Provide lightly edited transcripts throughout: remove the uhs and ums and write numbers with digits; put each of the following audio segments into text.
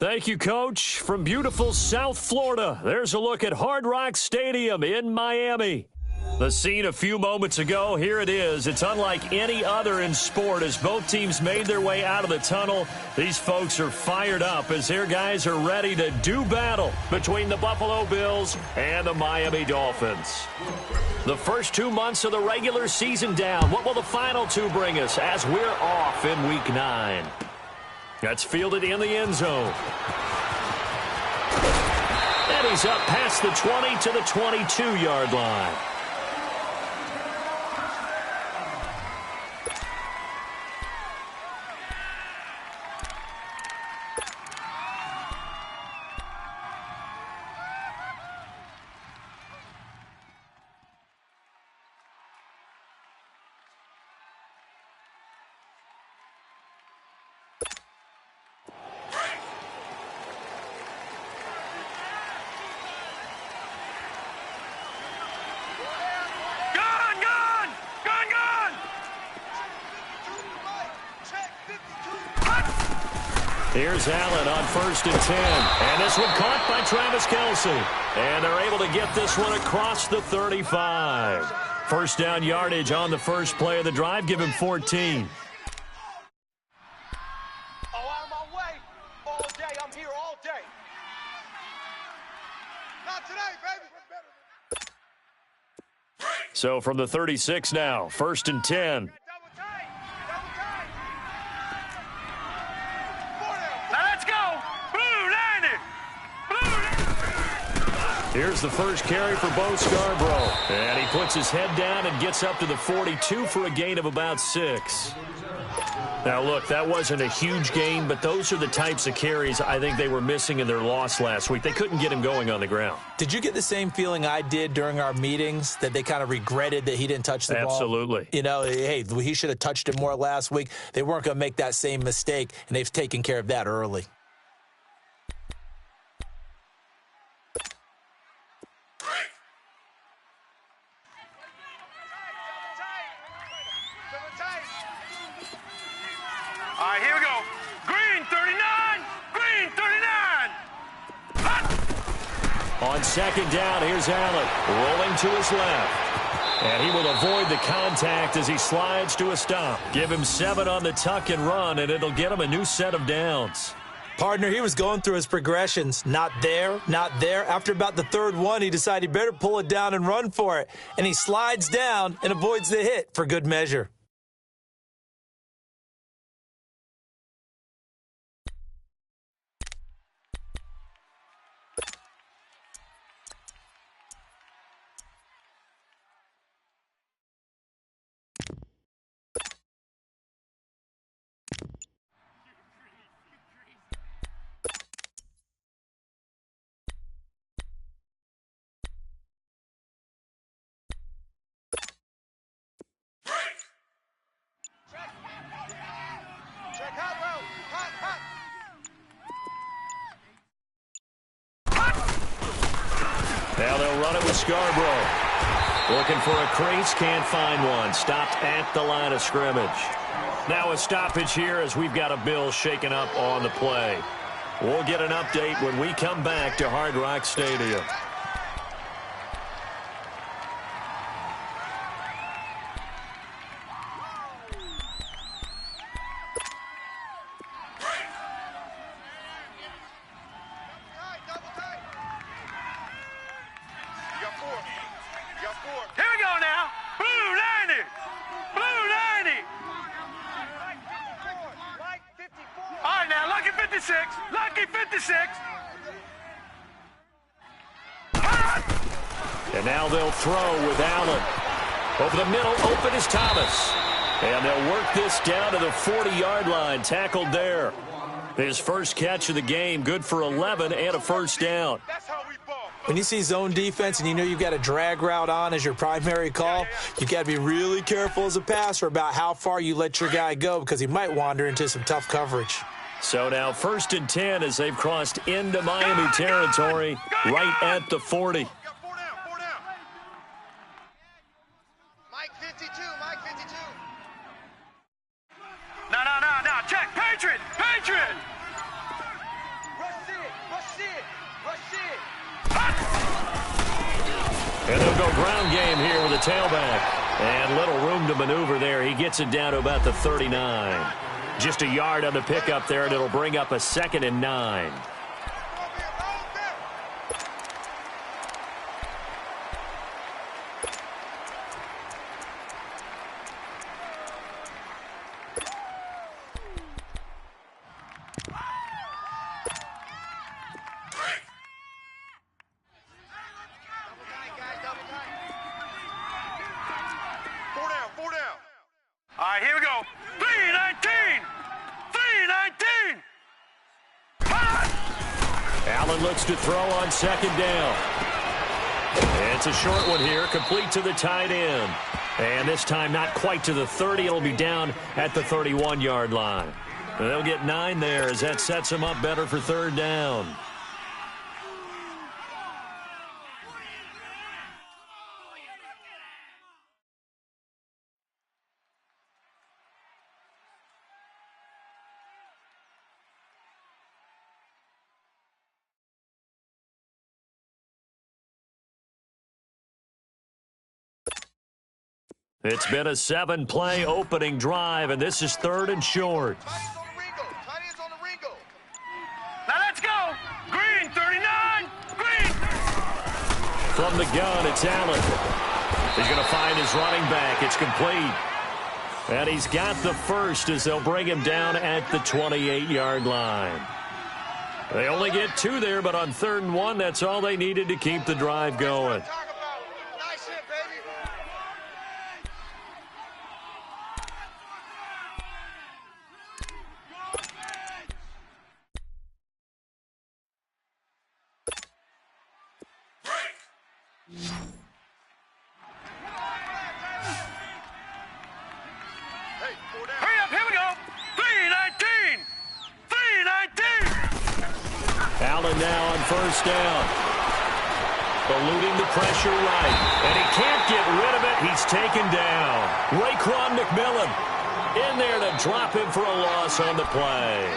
Thank you, Coach. From beautiful South Florida, there's a look at Hard Rock Stadium in Miami. The scene a few moments ago, here it is. It's unlike any other in sport as both teams made their way out of the tunnel. These folks are fired up as their guys are ready to do battle between the Buffalo Bills and the Miami Dolphins. The first 2 months of the regular season down. What will the final two bring us as we're off in Week 9? That's fielded in the end zone. And he's up past the 20 to the 22-yard line. Here's Allen on 1st and 10. And this one caught by Travis Kelce. And they're able to get this one across the 35. First down yardage on the first play of the drive. Give him 14. Oh, out of my way. All day. I'm here all day. Not today, baby. So from the 36 now, 1st and 10. Here's the first carry for Bo Scarborough. And he puts his head down and gets up to the 42 for a gain of about 6. Now, look, that wasn't a huge gain, but those are the types of carries I think they were missing in their loss last week. They couldn't get him going on the ground. Did you get the same feeling I did during our meetings, that they kind of regretted that he didn't touch the ball? Absolutely. You know, hey, he should have touched it more last week. They weren't going to make that same mistake, and they've taken care of that early. All right, here we go. Green 39. Green 39. Hot. On second down, here's Allen rolling to his left. And he will avoid the contact as he slides to a stop. Give him 7 on the tuck and run, and it'll get him a new set of downs. Partner, he was going through his progressions. Not there, not there. After about the third one, he decided he better pull it down and run for it. And he slides down and avoids the hit for good measure. Now they'll run it with Scarborough. Looking for a crease, can't find one. Stopped at the line of scrimmage. Now a stoppage here as we've got a Bill shaken up on the play. We'll get an update when we come back to Hard Rock Stadium. And now they'll throw with Allen. Over the middle, open is Thomas. And they'll work this down to the 40-yard line, tackled there. His first catch of the game, good for 11 and a first down. When you see zone defense and you know you've got a drag route on as your primary call, you got to be really careful as a passer about how far you let your guy go because he might wander into some tough coverage. So now 1st and 10 as they've crossed into Miami territory right at the 40. Mike 52, Mike 52. No, check, Patriot. And they'll go ground game here with a tailback. And little room to maneuver there. He gets it down to about the 39. Just a yard on the pickup there, and it'll bring up a 2nd and 9. All right, here we go. 319! 319! Allen looks to throw on 2nd down. It's a short one here, complete to the tight end. And this time not quite to the 30. It'll be down at the 31-yard line. They'll get 9 there as that sets them up better for 3rd down. It's been a 7-play opening drive, and this is 3rd and short. Tight ends on the Ringo. Now let's go. Green, 39. Green. From the gun, it's Allen. He's going to find his running back. It's complete. And he's got the first as they'll bring him down at the 28-yard line. They only get 2 there, but on 3rd and 1, that's all they needed to keep the drive going. Nice hit, baby. Hurry up, here we go. 319! 319! Allen now on 1st down. Eluding the pressure right. And he can't get rid of it. He's taken down. Raekwon McMillan in there to drop him for a loss on the play.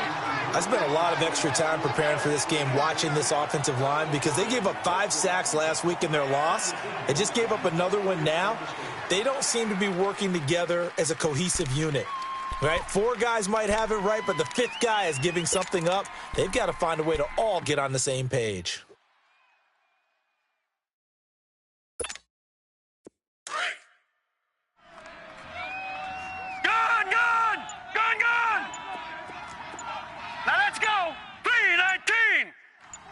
I spent a lot of extra time preparing for this game watching this offensive line because they gave up 5 sacks last week in their loss. They just gave up another one now. They don't seem to be working together as a cohesive unit. Right? 4 guys might have it right, but the 5th guy is giving something up. They've got to find a way to all get on the same page. Gone! Now let's go! 319!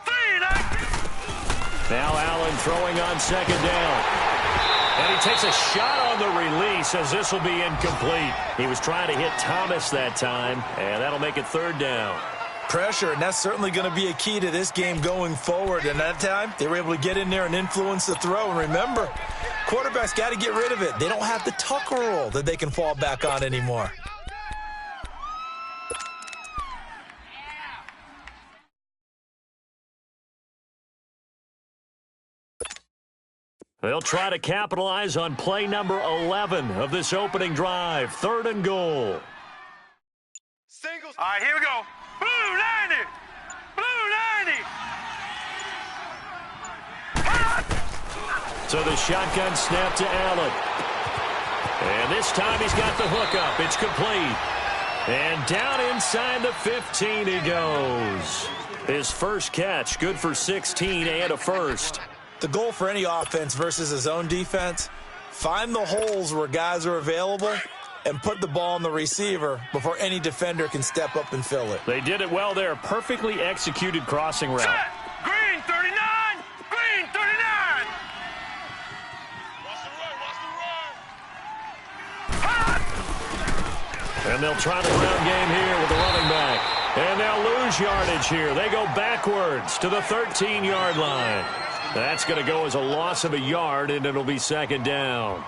319! Now Allen throwing on 2nd down. And he takes a shot on the release as this will be incomplete. He was trying to hit Thomas that time, and that'll make it 3rd down. Pressure, and that's certainly going to be a key to this game going forward. And that time, they were able to get in there and influence the throw. And remember, quarterbacks got to get rid of it. They don't have the tucker roll that they can fall back on anymore. They'll try to capitalize on play number 11 of this opening drive. 3rd and goal. Singles. All right, here we go. Blue 90! Blue 90! So the shotgun snap to Allen. And this time he's got the hookup. It's complete. And down inside the 15 he goes. His first catch, good for 16 and a first. The goal for any offense versus a zone defense, find the holes where guys are available and put the ball on the receiver before any defender can step up and fill it. They did it well there. Perfectly executed crossing route. Set! Green 39! Green 39! Watch the run! And they'll try the ground game here with the running back. And they'll lose yardage here. They go backwards to the 13-yard line. That's going to go as a loss of a yard, and it'll be 2nd down.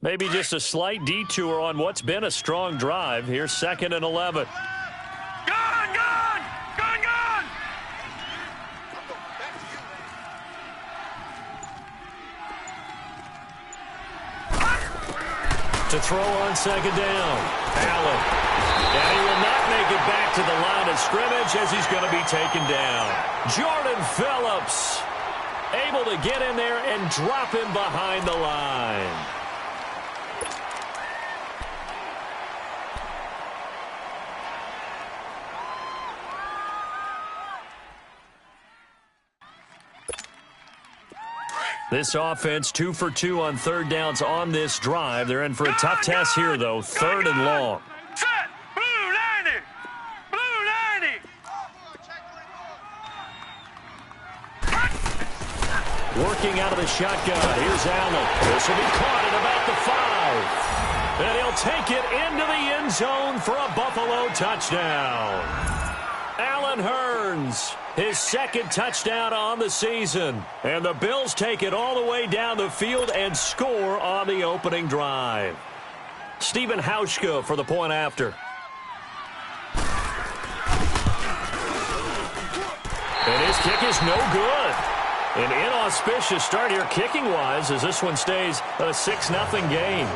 Maybe just a slight detour on what's been a strong drive. Here's 2nd and 11. Gone! Gone! Gone! Gone! To throw on 2nd down. Allen. And he will not make it back to the line of scrimmage as he's going to be taken down. Jordan Phillips able to get in there and drop him behind the line. This offense 2 for 2 on 3rd downs on this drive. They're in for a tough task here, though. 3rd and long. Set! Blue 90! Blue 90! Working out of the shotgun. Here's Allen. This will be caught at about the 5. And he'll take it into the end zone for a Buffalo touchdown. Allen Hurns, his 2nd touchdown on the season. And the Bills take it all the way down the field and score on the opening drive. Stephen Hauschka for the point after. And his kick is no good. An inauspicious start here kicking-wise as this one stays a 6-0 game.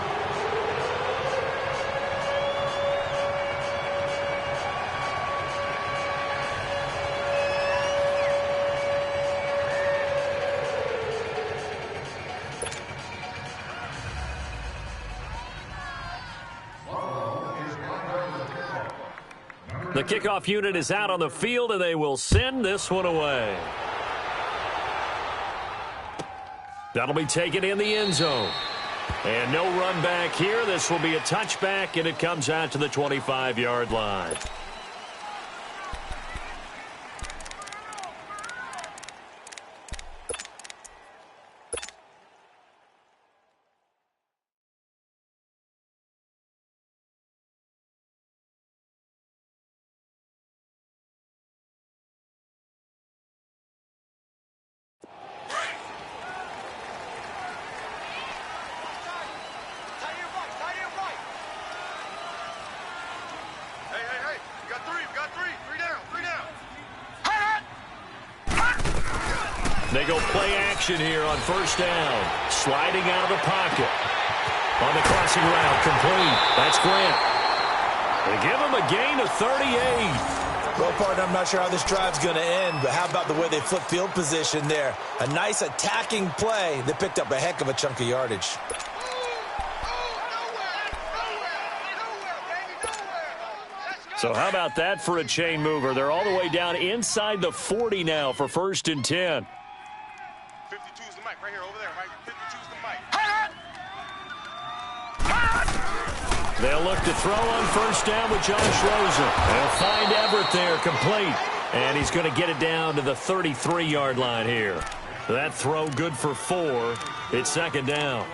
The kickoff unit is out on the field, and they will send this one away. That'll be taken in the end zone. And no run back here. This will be a touchback, and it comes out to the 25-yard line. They go play action here on 1st down. Sliding out of the pocket. On the crossing route, complete. That's Grant. They give him a gain of 38. Well, partner, I'm not sure how this drive's going to end, but how about the way they flip field position there? A nice attacking play. They picked up a heck of a chunk of yardage. So how about that for a chain mover? They're all the way down inside the 40 now for 1st and 10. 52's the mic right here, over there, right? 52's the mic. They'll look to throw on 1st down with Josh Rosen. They'll find Everett there, complete. And he's going to get it down to the 33-yard line here. That throw good for 4. It's 2nd down.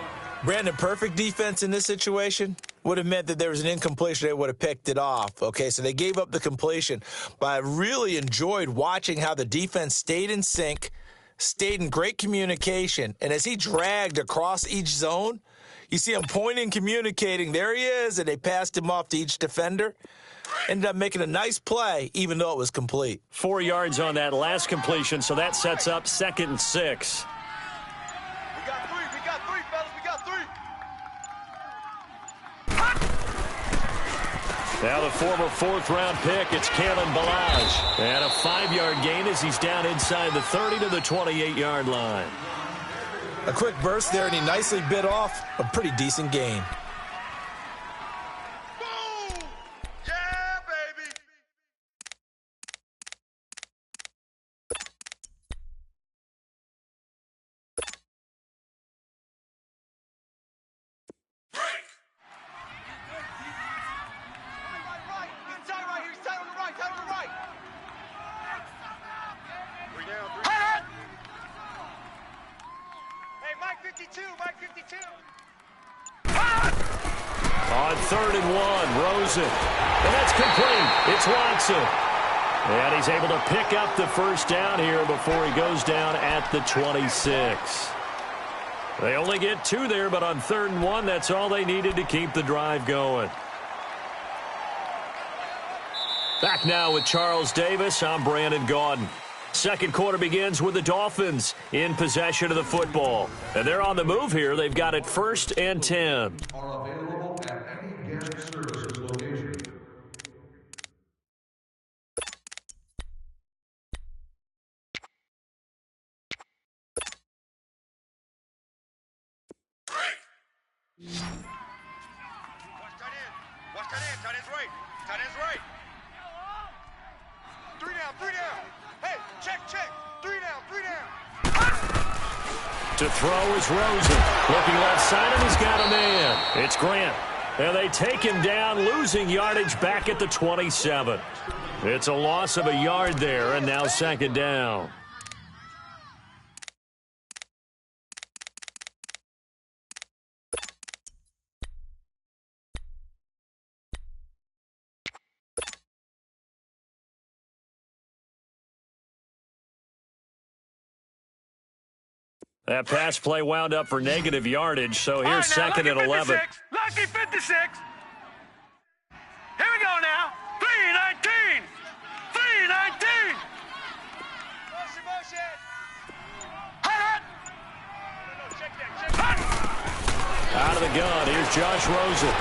Brandon, perfect defense in this situation would have meant that there was an incompletion. They would have picked it off. Okay, so they gave up the completion. But I really enjoyed watching how the defense stayed in sync, stayed in great communication. And as he dragged across each zone, you see him pointing, communicating. There he is, and they passed him off to each defender. Ended up making a nice play, even though it was complete. 4 yards on that last completion, so that sets up 2nd and 6. We got three, fellas, we got 3. Now the former 4th-round pick, it's Kalen Ballage. And a 5-yard gain as he's down inside the 30 to the 28-yard line. A quick burst there, and he nicely bit off a pretty decent gain. Boom! Yeah, baby! Break! Right. He's tight right here. He's tight on the right. Tight on the right. 3 down, 3 down. Hey, Mike 52, Mike 52. On 3rd and 1, Rosen. And that's complete. It's Watson. And he's able to pick up the 1st down here before he goes down at the 26. They only get 2 there, but on 3rd and 1, that's all they needed to keep the drive going. Back now with Charles Davis. I'm Brandon Gaudin. Second quarter begins with the Dolphins in possession of the football. And they're on the move here. They've got it 1st and 10. Are available at any guest services location. Watch tight end. Tight end's right. Tight end's right. 3 down, 3 down. Hey, check. 3 down, 3 down. To throw is Rosen. Looking left side, and he's got a man. It's Grant. And they take him down, losing yardage back at the 27. It's a loss of a yard there, and now 2nd down. That pass play wound up for negative yardage, so here's 2nd and 11. Lucky 56. Here we go now. 319. 319. Motion. Hut. No, check that. Out of the gun, here's Josh Rosen.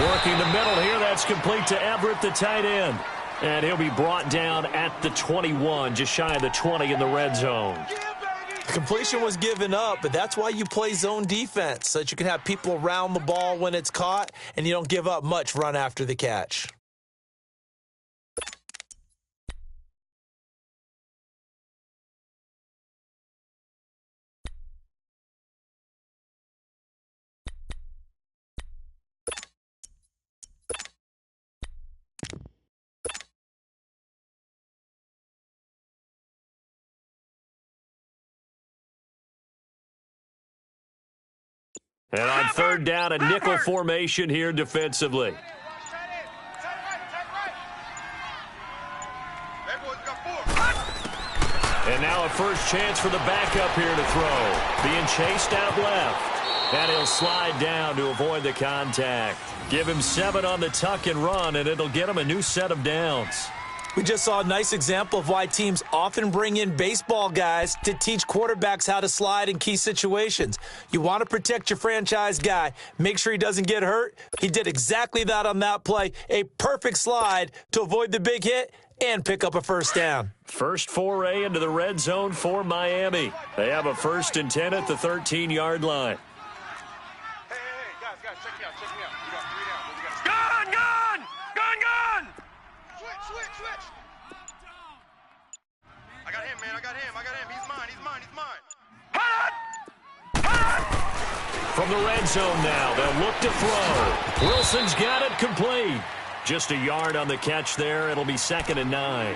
Working the middle here, that's complete to Everett, the tight end. And he'll be brought down at the 21, just shy of the 20 in the red zone. Completion was given up, but that's why you play zone defense, so that you can have people around the ball when it's caught, and you don't give up much run after the catch. And on 3rd down, a nickel formation here defensively. And now a first chance for the backup here to throw. Being chased out left. And he'll slide down to avoid the contact. Give him 7 on the tuck and run, and it'll get him a new set of downs. We just saw a nice example of why teams often bring in baseball guys to teach quarterbacks how to slide in key situations. You want to protect your franchise guy. Make sure he doesn't get hurt. He did exactly that on that play. A perfect slide to avoid the big hit and pick up a first down. First foray into the red zone for Miami. They have a 1st and 10 at the 13-yard line. Hey, guys, check me out. We got 3 down. Gun! Switch. I got him, man. He's mine. From the red zone now, they'll look to throw. Wilson's got it complete. Just a yard on the catch there. It'll be 2nd and 9.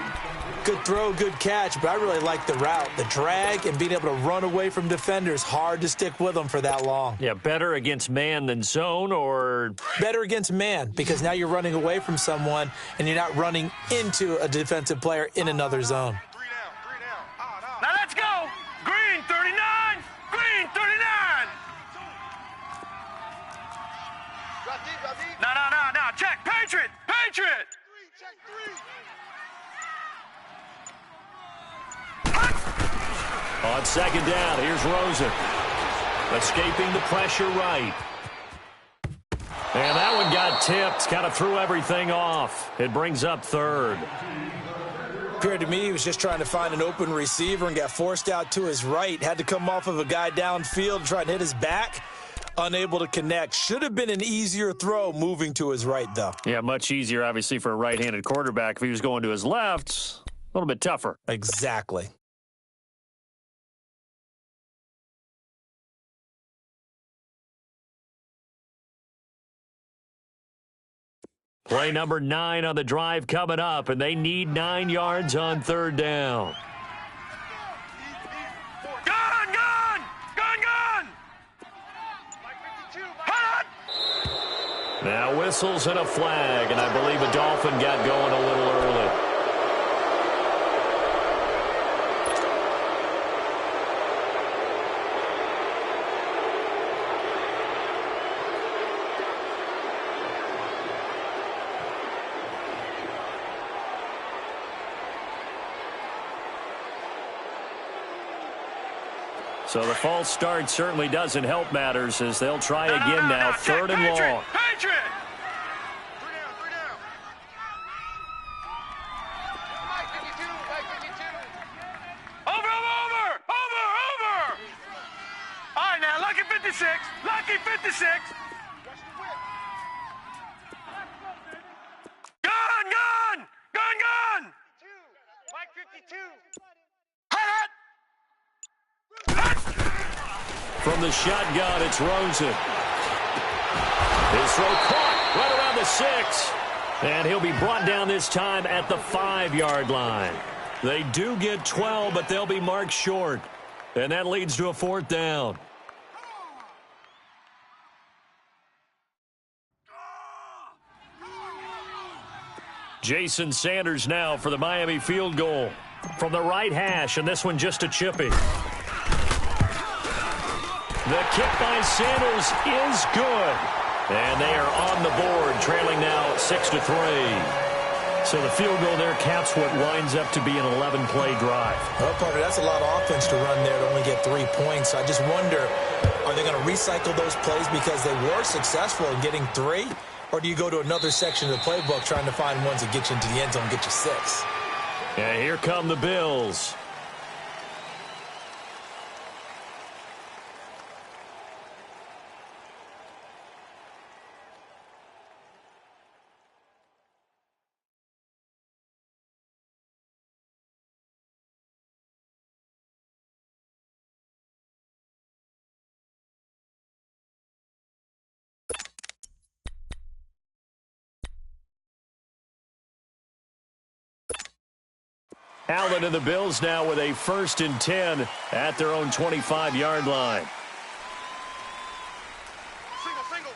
Good throw, good catch, but I really like the route. The drag and being able to run away from defenders, hard to stick with them for that long. Yeah, better against man than zone, or? Better against man, because now you're running away from someone and you're not running into a defensive player in another zone. 3 down. Now let's go. Green 39. No. Check. Patriot. Check 3. On 2nd down, here's Rosen. Escaping the pressure right. And that one got tipped, kind of threw everything off. It brings up 3rd. Appeared to me he was just trying to find an open receiver and got forced out to his right. Had to come off of a guy downfield, try and hit his back. Unable to connect. Should have been an easier throw moving to his right, though. Yeah, much easier, obviously, for a right-handed quarterback. If he was going to his left, a little bit tougher. Exactly. Play number 9 on the drive coming up, and they need 9 yards on 3rd down. Now whistles and a flag, and I believe a Dolphin got going a little early. So the false start certainly doesn't help matters as they'll try again now. Third and long. Patriot! Three down. Mike 52. Over! All right, now, lucky 56. Gun! Mike 52. From the shotgun, it's Rosen. His throw caught right around the 6. And he'll be brought down this time at the 5-yard line. They do get 12, but they'll be marked short. And that leads to a 4th down. Jason Sanders now for the Miami field goal. From the right hash, and this one just a chippy. The kick by Sanders is good. And they are on the board, trailing now 6-3. So the field goal there caps what winds up to be an 11-play drive. Well, partner, that's a lot of offense to run there to only get 3 points. I just wonder, are they going to recycle those plays because they were successful in getting 3? Or do you go to another section of the playbook trying to find ones that get you into the end zone and get you 6? And here come the Bills. Allen and the Bills now with a 1st and 10 at their own 25-yard line. Single.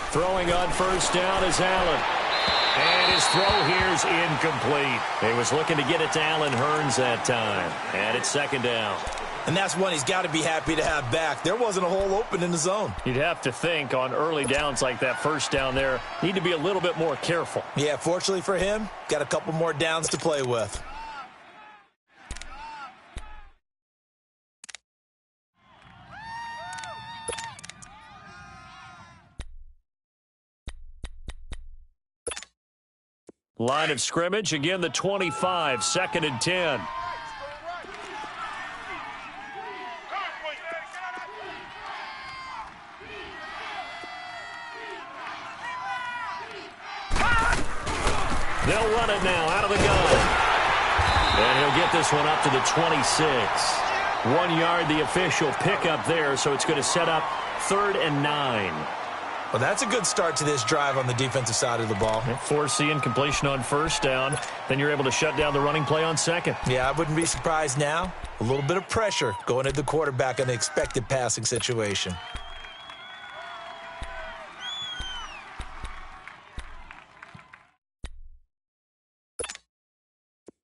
Throwing on 1st down is Allen. And his throw here is incomplete. He was looking to get it to Allen Hurns that time. And it's 2nd down. And that's one he's got to be happy to have back. There wasn't a hole open in the zone. You'd have to think on early downs like that 1st down there, need to be a little bit more careful. Yeah, fortunately for him, got a couple more downs to play with. Line of scrimmage, again the 25, 2nd and 10. They'll run it now out of the gun. And he'll get this one up to the 26. 1 yard, the official pickup there, so it's going to set up 3rd and 9. Well, that's a good start to this drive on the defensive side of the ball. Force incompletion on 1st down. Then you're able to shut down the running play on 2nd. Yeah, I wouldn't be surprised now. A little bit of pressure going at the quarterback in the expected passing situation.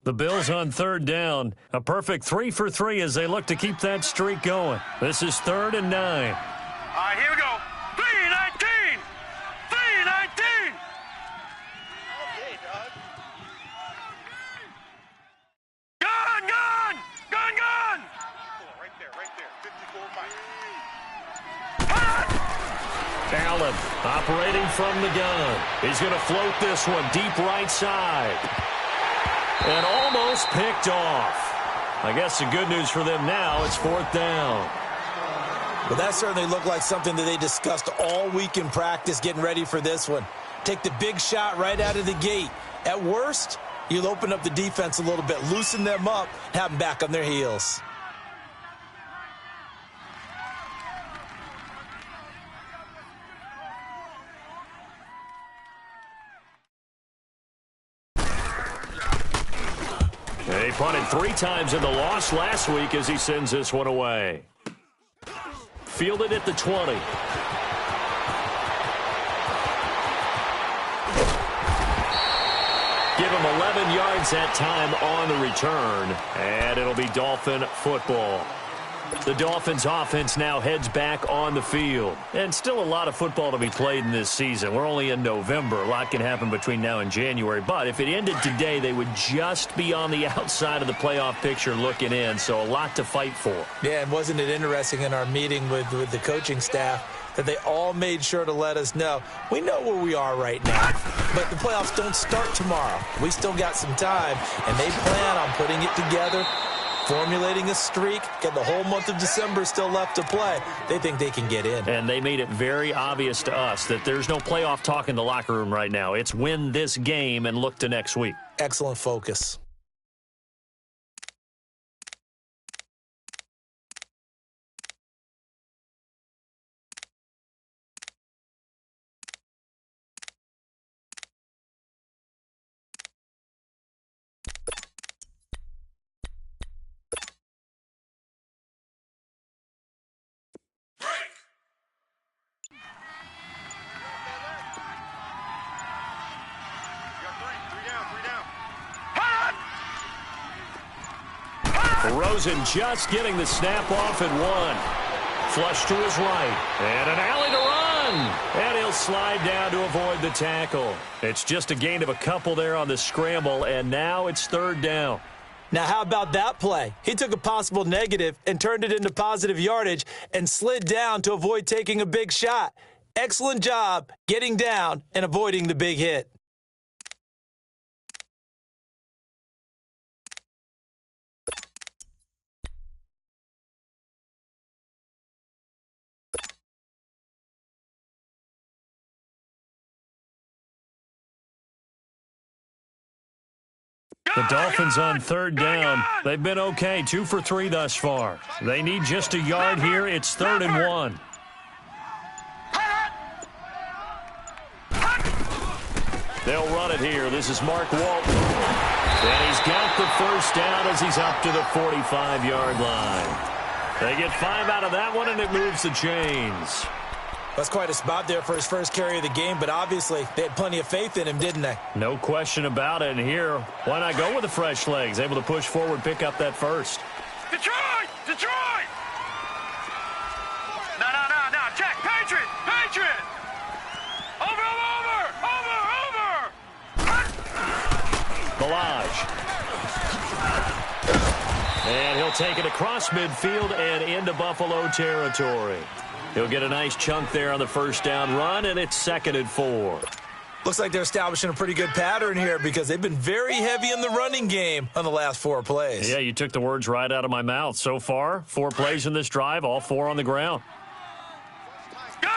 The Bills on 3rd down. A perfect 3 for 3 as they look to keep that streak going. This is 3rd and 9. All right, here we go. 3-19. Okay, Doug. Gun! Right there. 54 Mike. Allen operating from the gun. He's going to float this one deep right side. And almost picked off. I guess the good news for them now, it's 4th down. Well, that certainly looked like something that they discussed all week in practice getting ready for this one. Take the big shot right out of the gate. At worst, you'll open up the defense a little bit, loosen them up, have them back on their heels. He punted 3 times in the loss last week as he sends this one away. Fielded at the 20. Give him 11 yards that time on the return, and it'll be Dolphin football. The Dolphins offense now heads back on the field. And still a lot of football to be played in this season. We're only in November. A lot can happen between now and January. But if it ended today, they would just be on the outside of the playoff picture looking in. So a lot to fight for. Yeah, and wasn't it interesting in our meeting with the coaching staff that they all made sure to let us know, we know where we are right now, but the playoffs don't start tomorrow. We still got some time, and they plan on putting it together, formulating a streak, get the whole month of December still left to play. They think they can get in. And they made it very obvious to us that there's no playoff talk in the locker room right now. It's win this game and look to next week. Excellent focus. Rosen just getting the snap off at one. Flush to his right. And an alley to run. And he'll slide down to avoid the tackle. It's just a gain of a couple there on the scramble, and now it's third down. Now, how about that play? He took a possible negative and turned it into positive yardage and slid down to avoid taking a big shot. Excellent job getting down and avoiding the big hit. The Dolphins on third down. They've been okay, 2 for 3 thus far. They need just a yard here. It's 3rd and 1. They'll run it here. This is Mark Walton. And he's got the first down as he's up to the 45-yard line. They get 5 out of that one, and it moves the chains. That's quite a spot there for his first carry of the game, but obviously they had plenty of faith in him, didn't they? No question about it. And here, why not go with the fresh legs? Able to push forward, pick up that first. Detroit! Detroit! No. Check. Patriot! Over! Balaj. And he'll take it across midfield and into Buffalo territory. He'll get a nice chunk there on the first down run, and it's 2nd and 4. Looks like they're establishing a pretty good pattern here because they've been very heavy in the running game on the last 4 plays. Yeah, you took the words right out of my mouth. So far, 4 plays in this drive, all 4 on the ground. Gun!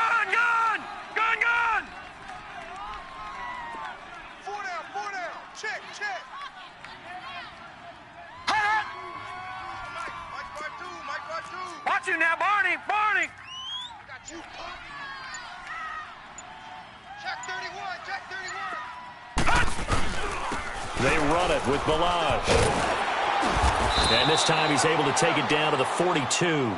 4 down. Check. Mike, watch you now, Barney. You punk. Check 31. They run it with Balaj. And this time he's able to take it down to the 42.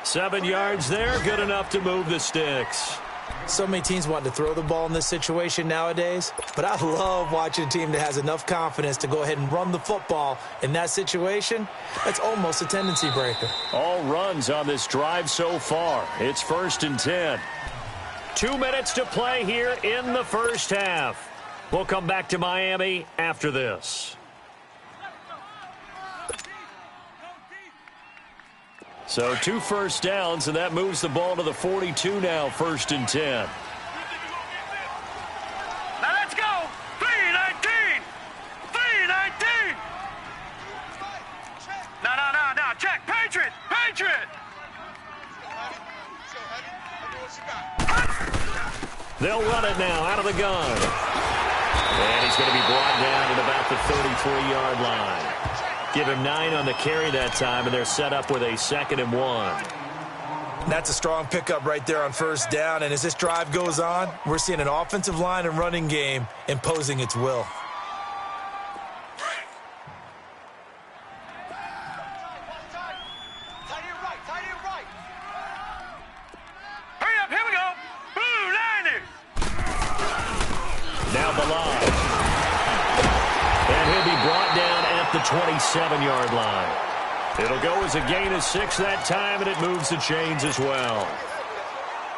7 yards there, good enough to move the sticks. So many teams want to throw the ball in this situation nowadays, but I love watching a team that has enough confidence to go ahead and run the football in that situation. That's almost a tendency breaker. All runs on this drive so far. It's 1st and 10. 2 minutes to play here in the first half. We'll come back to Miami after this. So 2 first downs, and that moves the ball to the 42 now, 1st and 10. Now let's go. 3-19. No. Check. Patriot. They'll run it now out of the gun. And he's going to be brought down at about the 33-yard line. Give him 9 on the carry that time, and they're set up with a 2nd and 1. That's a strong pickup right there on first down, and as this drive goes on, we're seeing an offensive line and running game imposing its will. Hurry up, here we go. Boo, 90. Now Balaj. And he'll be brought down at the 27-yard line. It'll go as a gain of 6 that time, and it moves the chains as well.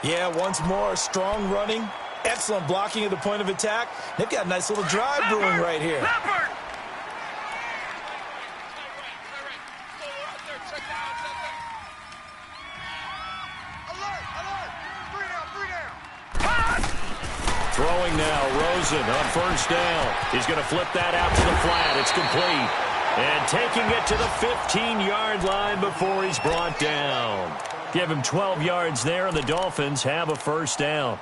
Yeah, once more, strong running, excellent blocking at the point of attack. They've got a nice little drive brewing right here. Throwing now, Rosen on first down. He's going to flip that out to the flat. It's complete. And taking it to the 15-yard line before he's brought down. Give him 12 yards there, and the Dolphins have a first down.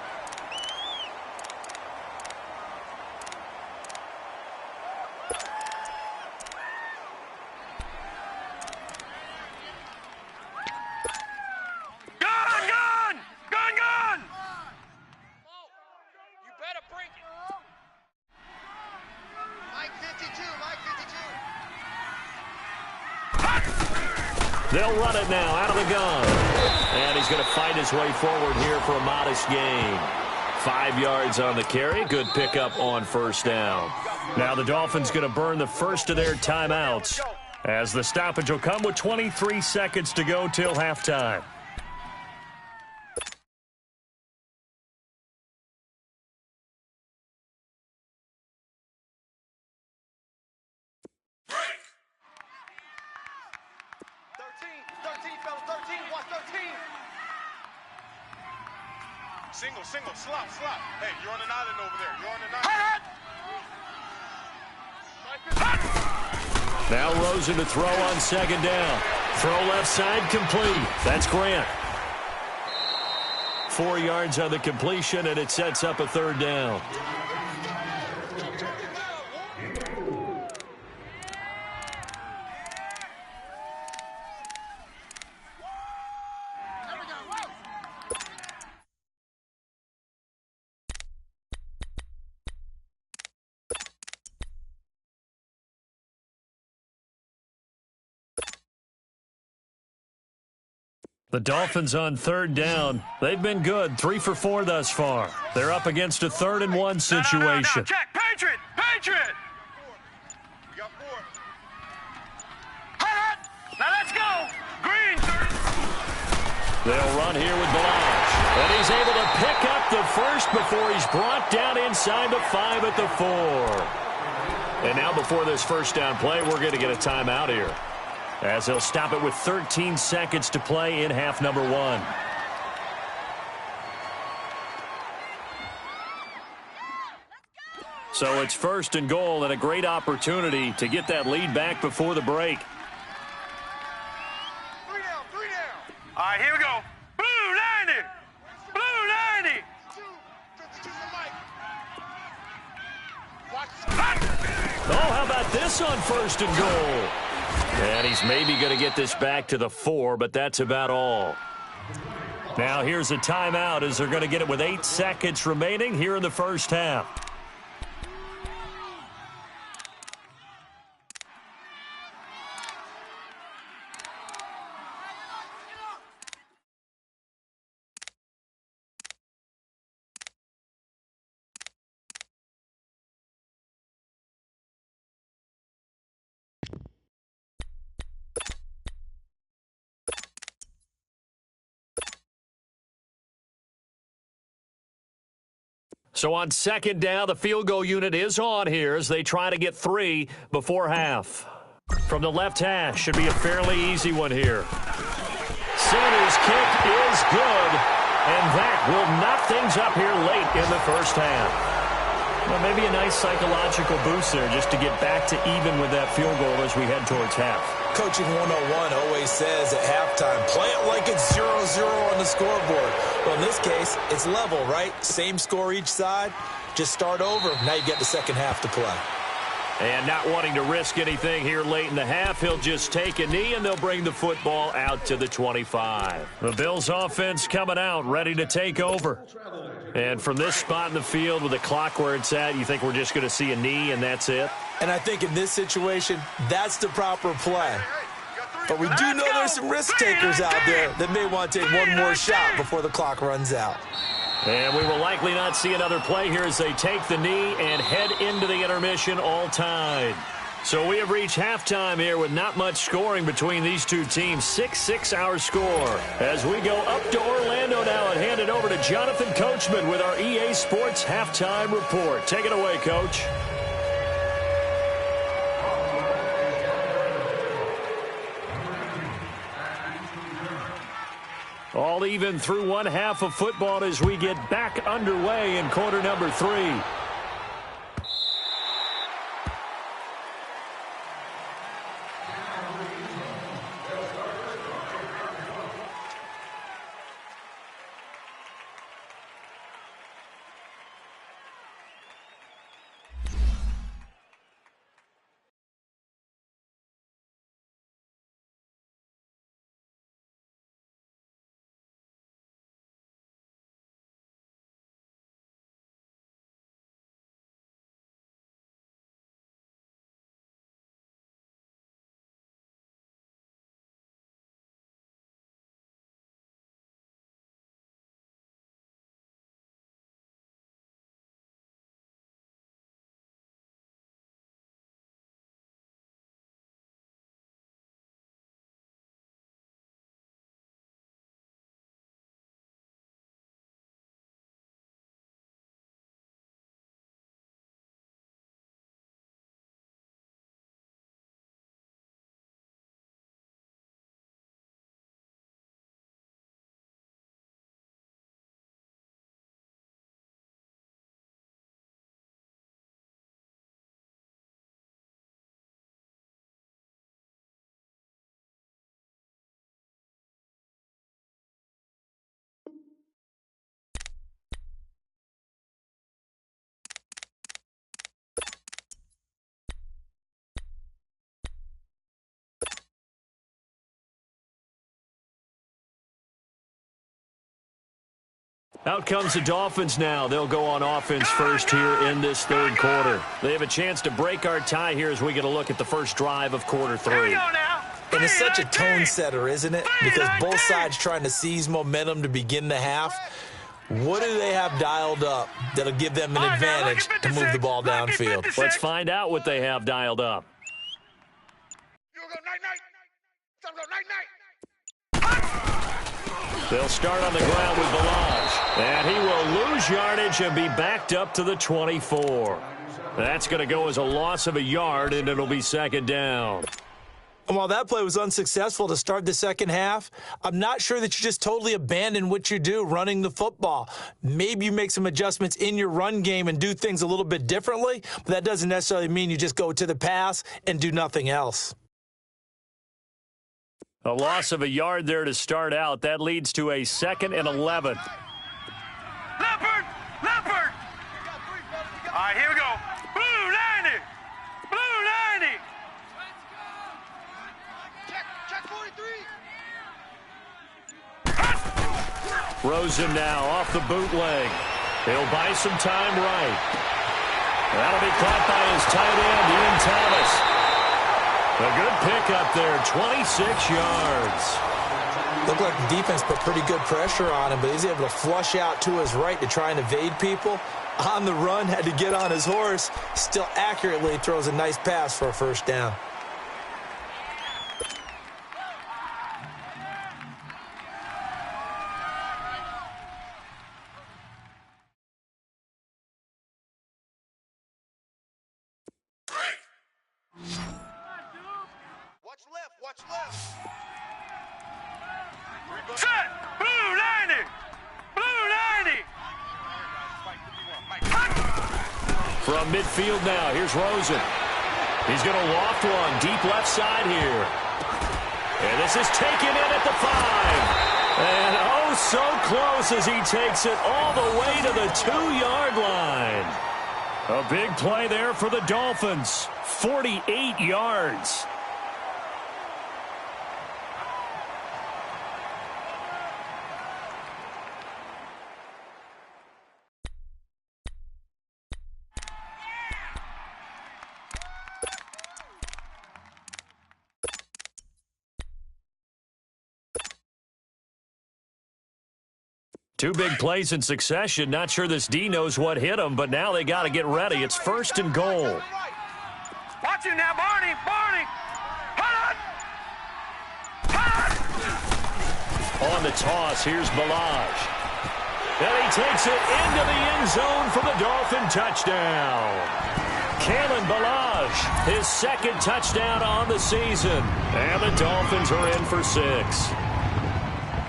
They'll run it now out of the gun. And he's going to fight his way forward here for a modest gain. 5 yards on the carry. Good pickup on first down. Now the Dolphins going to burn the first of their timeouts as the stoppage will come with 23 seconds to go till halftime. Single, slop. Hey, you're on an island over there. You're on an island. Now Rosen to throw on second down. Throw left side, complete. That's Grant. 4 yards on the completion, and it sets up a third down. The Dolphins on third down. They've been good, 3 for 4 thus far. They're up against a 3rd-and-1 situation. No. Check, Patriot! We got 4. Now let's go! Green! They'll run here with Balaj. And he's able to pick up the first before he's brought down inside the 5 at the 4. And now before this first down play, we're going to get a timeout here, as they'll stop it with 13 seconds to play in half number 1. So it's 1st and goal, and a great opportunity to get that lead back before the break. 3 down. All right, here we go. Blue 90. Oh, how about this on 1st and goal? And he's maybe going to get this back to the 4, but that's about all. Now here's a timeout as they're going to get it with 8 seconds remaining here in the first half. So on second down, the field goal unit is on here as they try to get 3 before half. From the left hash, should be a fairly easy one here. Center's kick is good, and that will knock things up here late in the first half. Well, maybe a nice psychological boost there just to get back to even with that field goal as we head towards half. Coaching 101 always says at halftime, play it like it's 0-0 on the scoreboard. Well, in this case, it's level, right? Same score each side. Just start over. Now you get the second half to play. And not wanting to risk anything here late in the half, he'll just take a knee, and they'll bring the football out to the 25. The Bills' offense coming out, ready to take over. And from this spot in the field with the clock where it's at, you think we're just going to see a knee and that's it? And I think in this situation, that's the proper play. But we do know there's some risk takers out there that may want to take one more shot before the clock runs out. And we will likely not see another play here as they take the knee and head into the intermission all tied. So we have reached halftime here with not much scoring between these two teams. 6-6 our score. As we go up to Orlando now and hand it over to Jonathan Coachman with our EA Sports Halftime Report. Take it away, Coach. All even through one half of football as we get back underway in quarter number 3. Out comes the Dolphins now. They'll go on offense first here in this third quarter. They have a chance to break our tie here as we get a look at the first drive of quarter 3. And it's such a tone setter, isn't it? Because both sides trying to seize momentum to begin the half. What do they have dialed up that'll give them an advantage to move the ball downfield? Let's find out what they have dialed up. They'll start on the ground with Balaj. And he will lose yardage and be backed up to the 24. That's going to go as a loss of a yard, and it'll be second down. And while that play was unsuccessful to start the second half, I'm not sure that you just totally abandon what you do running the football. Maybe you make some adjustments in your run game and do things a little bit differently, but that doesn't necessarily mean you just go to the pass and do nothing else. A loss of a yard there to start out. That leads to a 2nd and 11. Leopard! Leopard! All right, here we go. Blue 90! Blue 90! Check 43! Rosen now off the bootleg. He'll buy some time right. That'll be caught by his tight end, Ian Thomas. A good pickup there, 26 yards. Looked like the defense put pretty good pressure on him, but he's able to flush out to his right to try and evade people. On the run, had to get on his horse. Still accurately throws a nice pass for a first down. Watch left. Set! Blue 90! Blue 90! From midfield now, here's Rosen. He's going to loft one deep left side here. And this is taken in at the 5. And oh, so close as he takes it all the way to the 2-yard line. A big play there for the Dolphins. 48 yards. Two big plays in succession. Not sure this D knows what hit him, but now they got to get ready. It's 1st and goal. Watch you now, Barney. Barney. Hold on. On the toss, here's Balaj. And he takes it into the end zone for the Dolphin touchdown. Kalen Balaj, his second touchdown on the season. And the Dolphins are in for 6.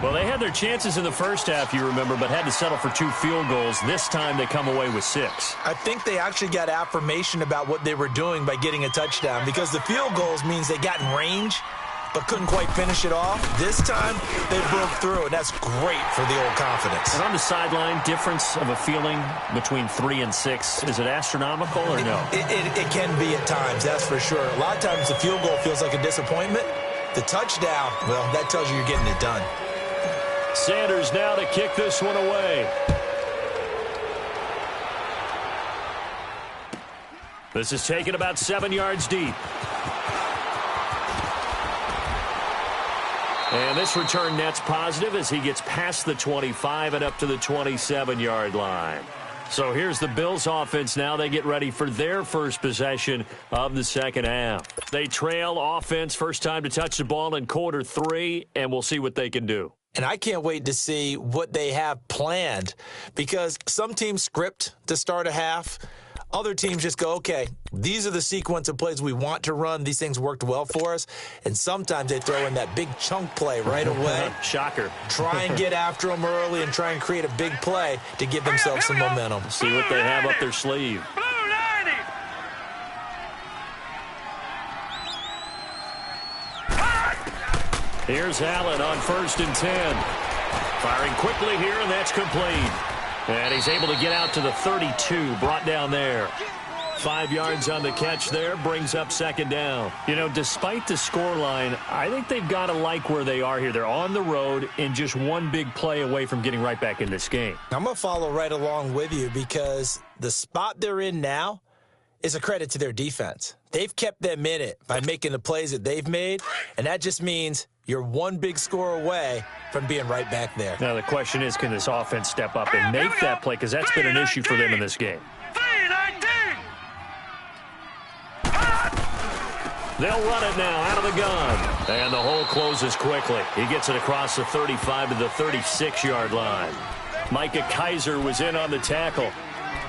Well, they had their chances in the first half, you remember, but had to settle for 2 field goals. This time they come away with 6. I think they actually got affirmation about what they were doing by getting a touchdown, because the field goals means they got in range but couldn't quite finish it off. This time, they broke through, and that's great for the old confidence. And on the sideline, difference of a feeling between 3 and 6, is it astronomical or no? It can be at times, that's for sure. A lot of times the field goal feels like a disappointment. The touchdown, well, that tells you you're getting it done. Sanders now to kick this one away. This is taken about 7 yards deep. And this return net's positive as he gets past the 25 and up to the 27-yard line. So here's the Bills offense now. They get ready for their first possession of the second half. They trail offense, first time to touch the ball in quarter 3, and we'll see what they can do. And I can't wait to see what they have planned, because some teams script to start a half. Other teams just go, okay, these are the sequence of plays we want to run. These things worked well for us. And sometimes they throw in that big chunk play right away. Shocker. Try and get after them early and try and create a big play to give themselves some momentum. See what they have up their sleeve. Blue 90. Here's Allen on 1st and 10. Firing quickly here, and that's complete. And he's able to get out to the 32, brought down there. 5 yards on the catch there, brings up second down. You know, despite the scoreline, I think they've got to like where they are here. They're on the road and just one big play away from getting right back in this game. I'm going to follow right along with you, because the spot they're in now is a credit to their defense. They've kept them in it by making the plays that they've made, and that just means you're one big score away from being right back there. Now the question is, can this offense step up and make that play? Because that's been an issue for them in this game. 319. They'll run it now out of the gun. And the hole closes quickly. He gets it across the 35 to the 36-yard line. Micah Kaiser was in on the tackle.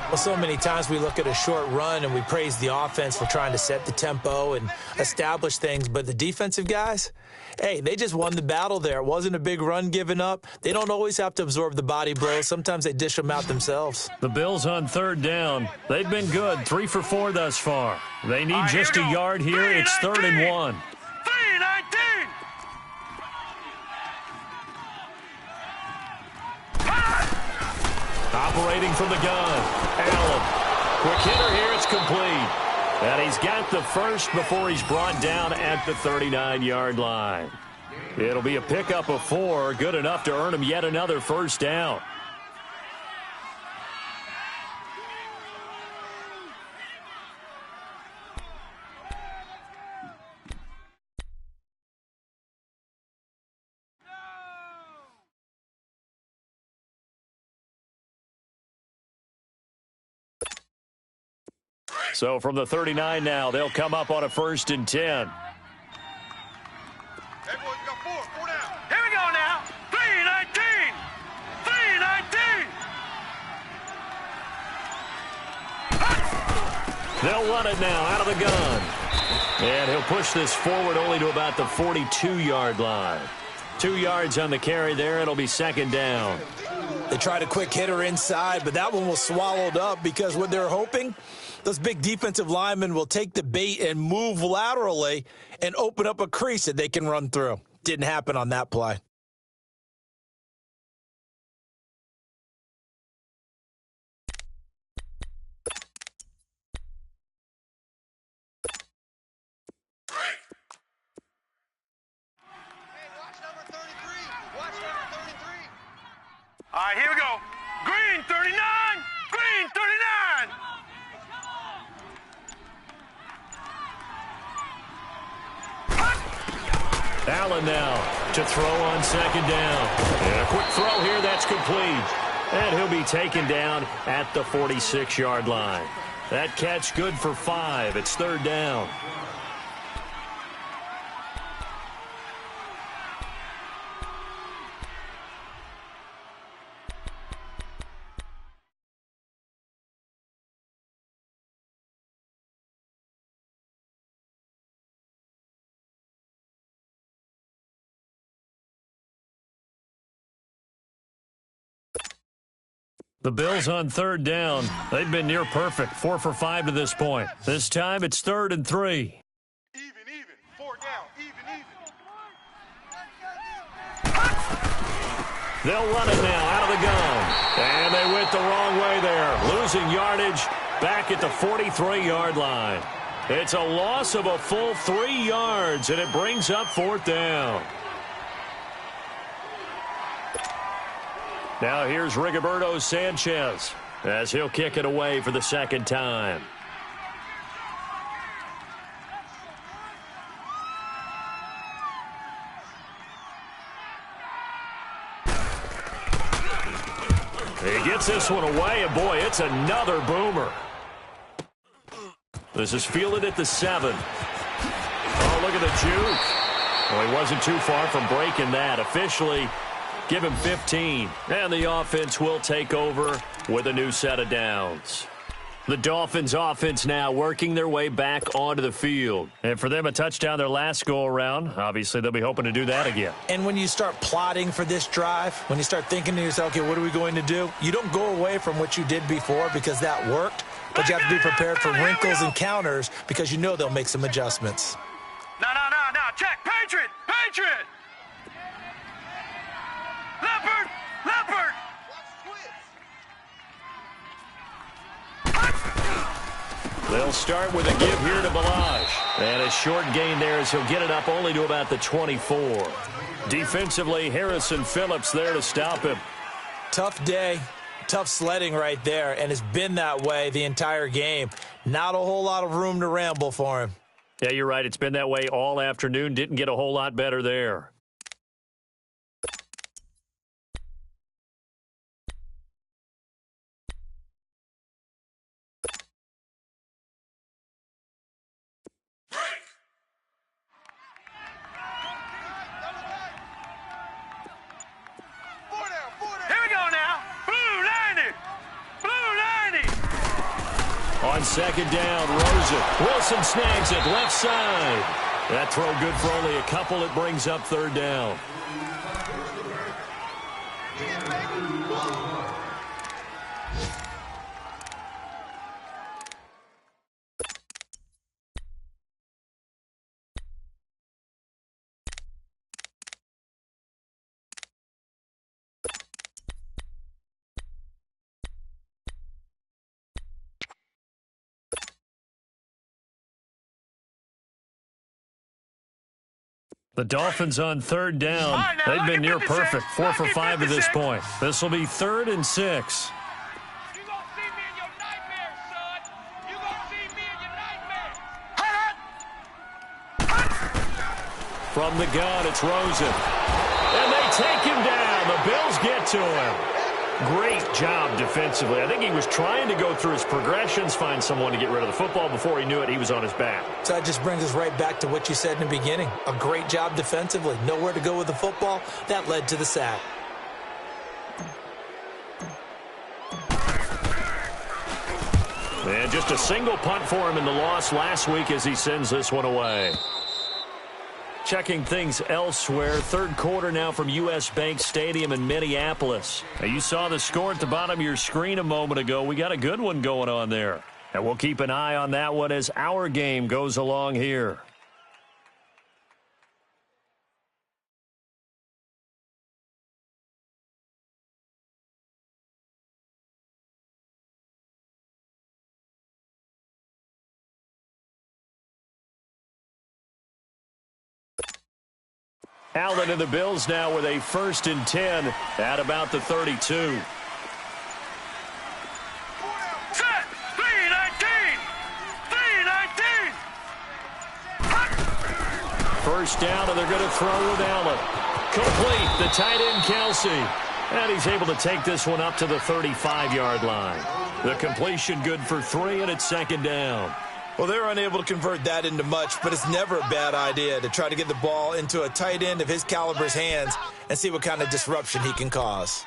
Well, so many times we look at a short run and we praise the offense for trying to set the tempo and establish things, but the defensive guys, hey, they just won the battle there. It wasn't a big run given up. They don't always have to absorb the body blows. Sometimes they dish them out themselves. The Bills on 3rd down. They've been good, 3 for 4 thus far. They need just a yard here. It's 3rd and 1. 319. Operating from the gun. Allen. Quick hitter here. It's complete. And he's got the first before he's brought down at the 39-yard line. It'll be a pickup of 4. Good enough to earn him yet another first down. So from the 39 now, they'll come up on a 1st and 10. Hey, boys, we got 4 down. Here we go now. 319. 319. They'll run it now out of the gun. And he'll push this forward only to about the 42-yard line. 2 yards on the carry there. It'll be 2nd down. They tried a quick hitter inside, but that one was swallowed up, because what they're hoping, those big defensive linemen will take the bait and move laterally and open up a crease that they can run through. Didn't happen on that play. All right, here we go. Green 39. Green 39. Allen now to throw on 2nd down. And a quick throw here. That's complete. And he'll be taken down at the 46-yard line. That catch good for 5. It's third down. The Bills on third down. They've been near perfect, 4 for 5 to this point. This time it's 3rd and 3. Even. 4 down. Even. They'll run it now out of the gun. And they went the wrong way there. Losing yardage back at the 43-yard line. It's a loss of a full 3 yards, and it brings up 4th down. Now here's Rigoberto Sanchez as he'll kick it away for the second time. He gets this one away, and boy, it's another boomer. This is fielded at the 7. Oh, look at the juke. Well, he wasn't too far from breaking that. Officially, give him 15. And the offense will take over with a new set of downs. The Dolphins offense now working their way back onto the field. And for them, a touchdown their last go-around. Obviously, they'll be hoping to do that again. And when you start plotting for this drive, when you start thinking to yourself, okay, what are we going to do? You don't go away from what you did before because that worked, but you have to be prepared for wrinkles and counters because you know they'll make some adjustments. No. Check. Patriot. Leopard. They'll start with a give here to Balaj. And a short gain there as he'll get it up only to about the 24. Defensively, Harrison Phillips there to stop him. Tough day, tough sledding right there, and it's been that way the entire game. Not a whole lot of room to ramble for him. Yeah, you're right. It's been that way all afternoon. Didn't get a whole lot better there. On second down, Rosen. Wilson snags it, left side. That throw good for only a couple. It brings up third down. The Dolphins on third down. They've been near perfect, 4 for 5 to this point. This will be 3rd and 6. You gonna see me in your nightmares, son. You gonna see me in your nightmares. From the gun, it's Rosen. And they take him down. The Bills get to him. Great job defensively. I think he was trying to go through his progressions, find someone to get rid of the football. Before he knew it, he was on his back. So that just brings us right back to what you said in the beginning. A great job defensively. Nowhere to go with the football. That led to the sack. And just a single punt for him in the loss last week as he sends this one away. Checking things elsewhere. Third quarter now from U.S. Bank Stadium in Minneapolis. Now, you saw the score at the bottom of your screen a moment ago. We got a good one going on there. And we'll keep an eye on that one as our game goes along here. Allen and the Bills now with a 1st and 10 at about the 32. Set. 319. 319. First down, and they're going to throw with Allen. Complete, the tight end Kelsey. And he's able to take this one up to the 35-yard line. The completion good for 3, and it's second down. Well, they're unable to convert that into much, but it's never a bad idea to try to get the ball into a tight end of his caliber's hands and see what kind of disruption he can cause.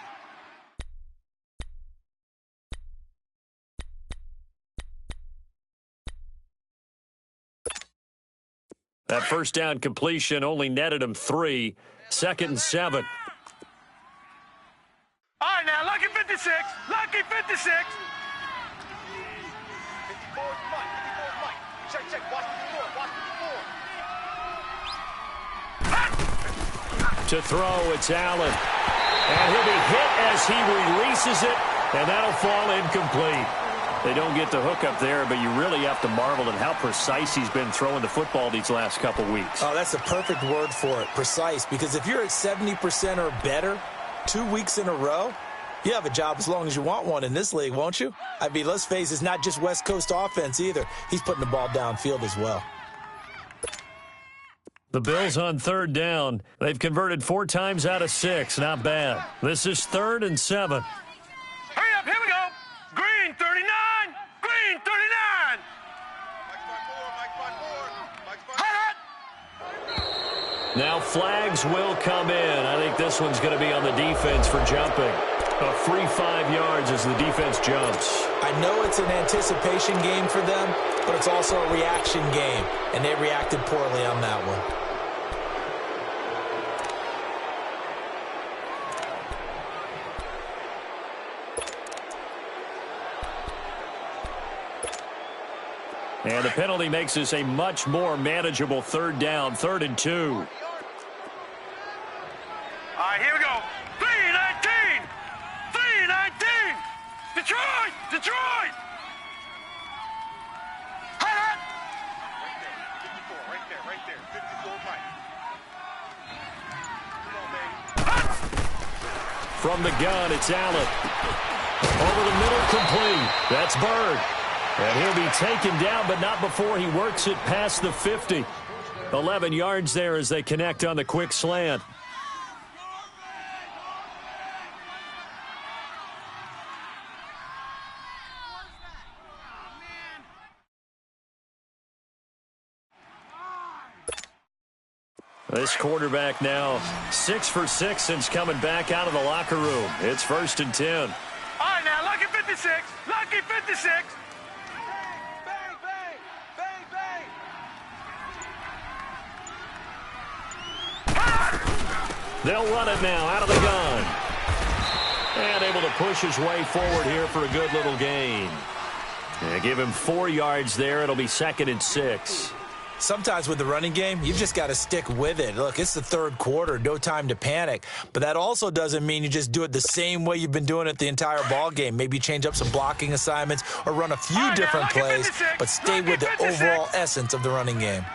That first down completion only netted him 3. Second and 7. All right, now, lucky 56. Lucky 56. 54 is Mike. 54 is Mike. Check. Watch 54. To throw, it's Allen. And he'll be hit as he releases it, and that'll fall incomplete. They don't get the hook up there, but you really have to marvel at how precise he's been throwing the football these last couple weeks. Oh, that's the perfect word for it, precise, because if you're at 70% or better 2 weeks in a row, you have a job as long as you want one in this league, won't you? I mean, let's face it, it's not just West Coast offense either. He's putting the ball downfield as well. The Bills on third down. They've converted 4 times out of 6. Not bad. This is 3rd and 7. Hurry up, here we go. Green 39. Green 39. Now flags will come in. I think this one's going to be on the defense for jumping. A free 5 yards as the defense jumps. I know it's an anticipation game for them, but it's also a reaction game, and they reacted poorly on that one. And the penalty makes this a much more manageable third down, 3rd and 2. All right, here we go. 3-19. 3-19. Detroit. Detroit. Hot. Right there. 54 Mike. Come on, baby. From the gun, it's Allen. Over the middle, complete. That's Bird. And he'll be taken down, but not before he works it past the 50. 11 yards there as they connect on the quick slant. This quarterback now 6 for 6 since coming back out of the locker room. It's 1st and 10. All right, now, lucky 56. Lucky 56. They'll run it now out of the gun. And able to push his way forward here for a good little gain. And give him 4 yards there. It'll be 2nd and 6. Sometimes with the running game, you've just got to stick with it. Look, it's the 3rd quarter, no time to panic. But that also doesn't mean you just do it the same way you've been doing it the entire ball game. Maybe change up some blocking assignments or run a few different plays, but stay with the overall essence of the running game.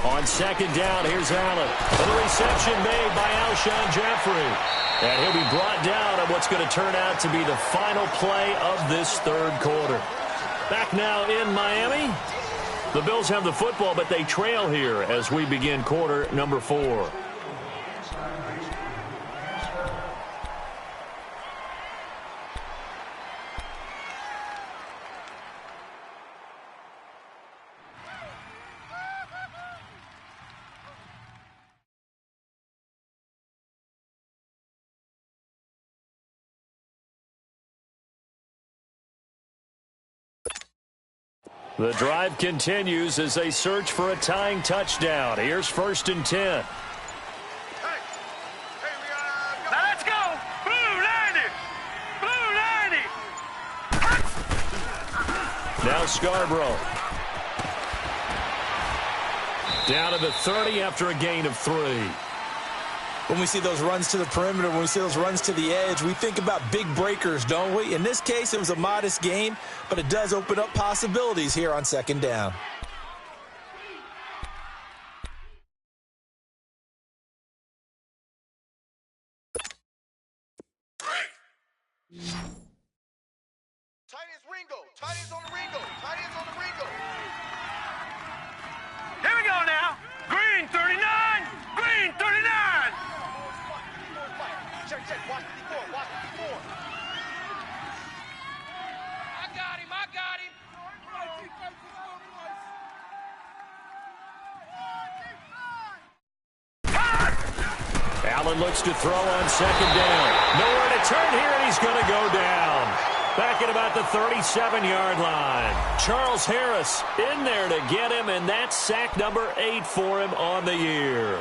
On 2nd down, here's Allen. And the reception made by Alshon Jeffrey. And he'll be brought down on what's going to turn out to be the final play of this 3rd quarter. Back now in Miami. The Bills have the football, but they trail here as we begin quarter number 4. The drive continues as they search for a tying touchdown. Here's 1st and 10. Now let's go. Blue 90. Blue 90. Now Scarborough. Down to the 30 after a gain of 3. When we see those runs to the perimeter, when we see those runs to the edge, we think about big breakers, don't we? In this case, it was a modest gain, but it does open up possibilities here on 2nd down. Tight ends Ringo. Tight ends on the Ringo. Tight ends on the Ringo. Here we go now. Green 39. Green 39. Check. Watch. Allen looks to throw on second down. Nowhere to turn here, and he's going to go down. Back at about the 37-yard line. Charles Harris in there to get him, and that's sack number 8 for him on the year.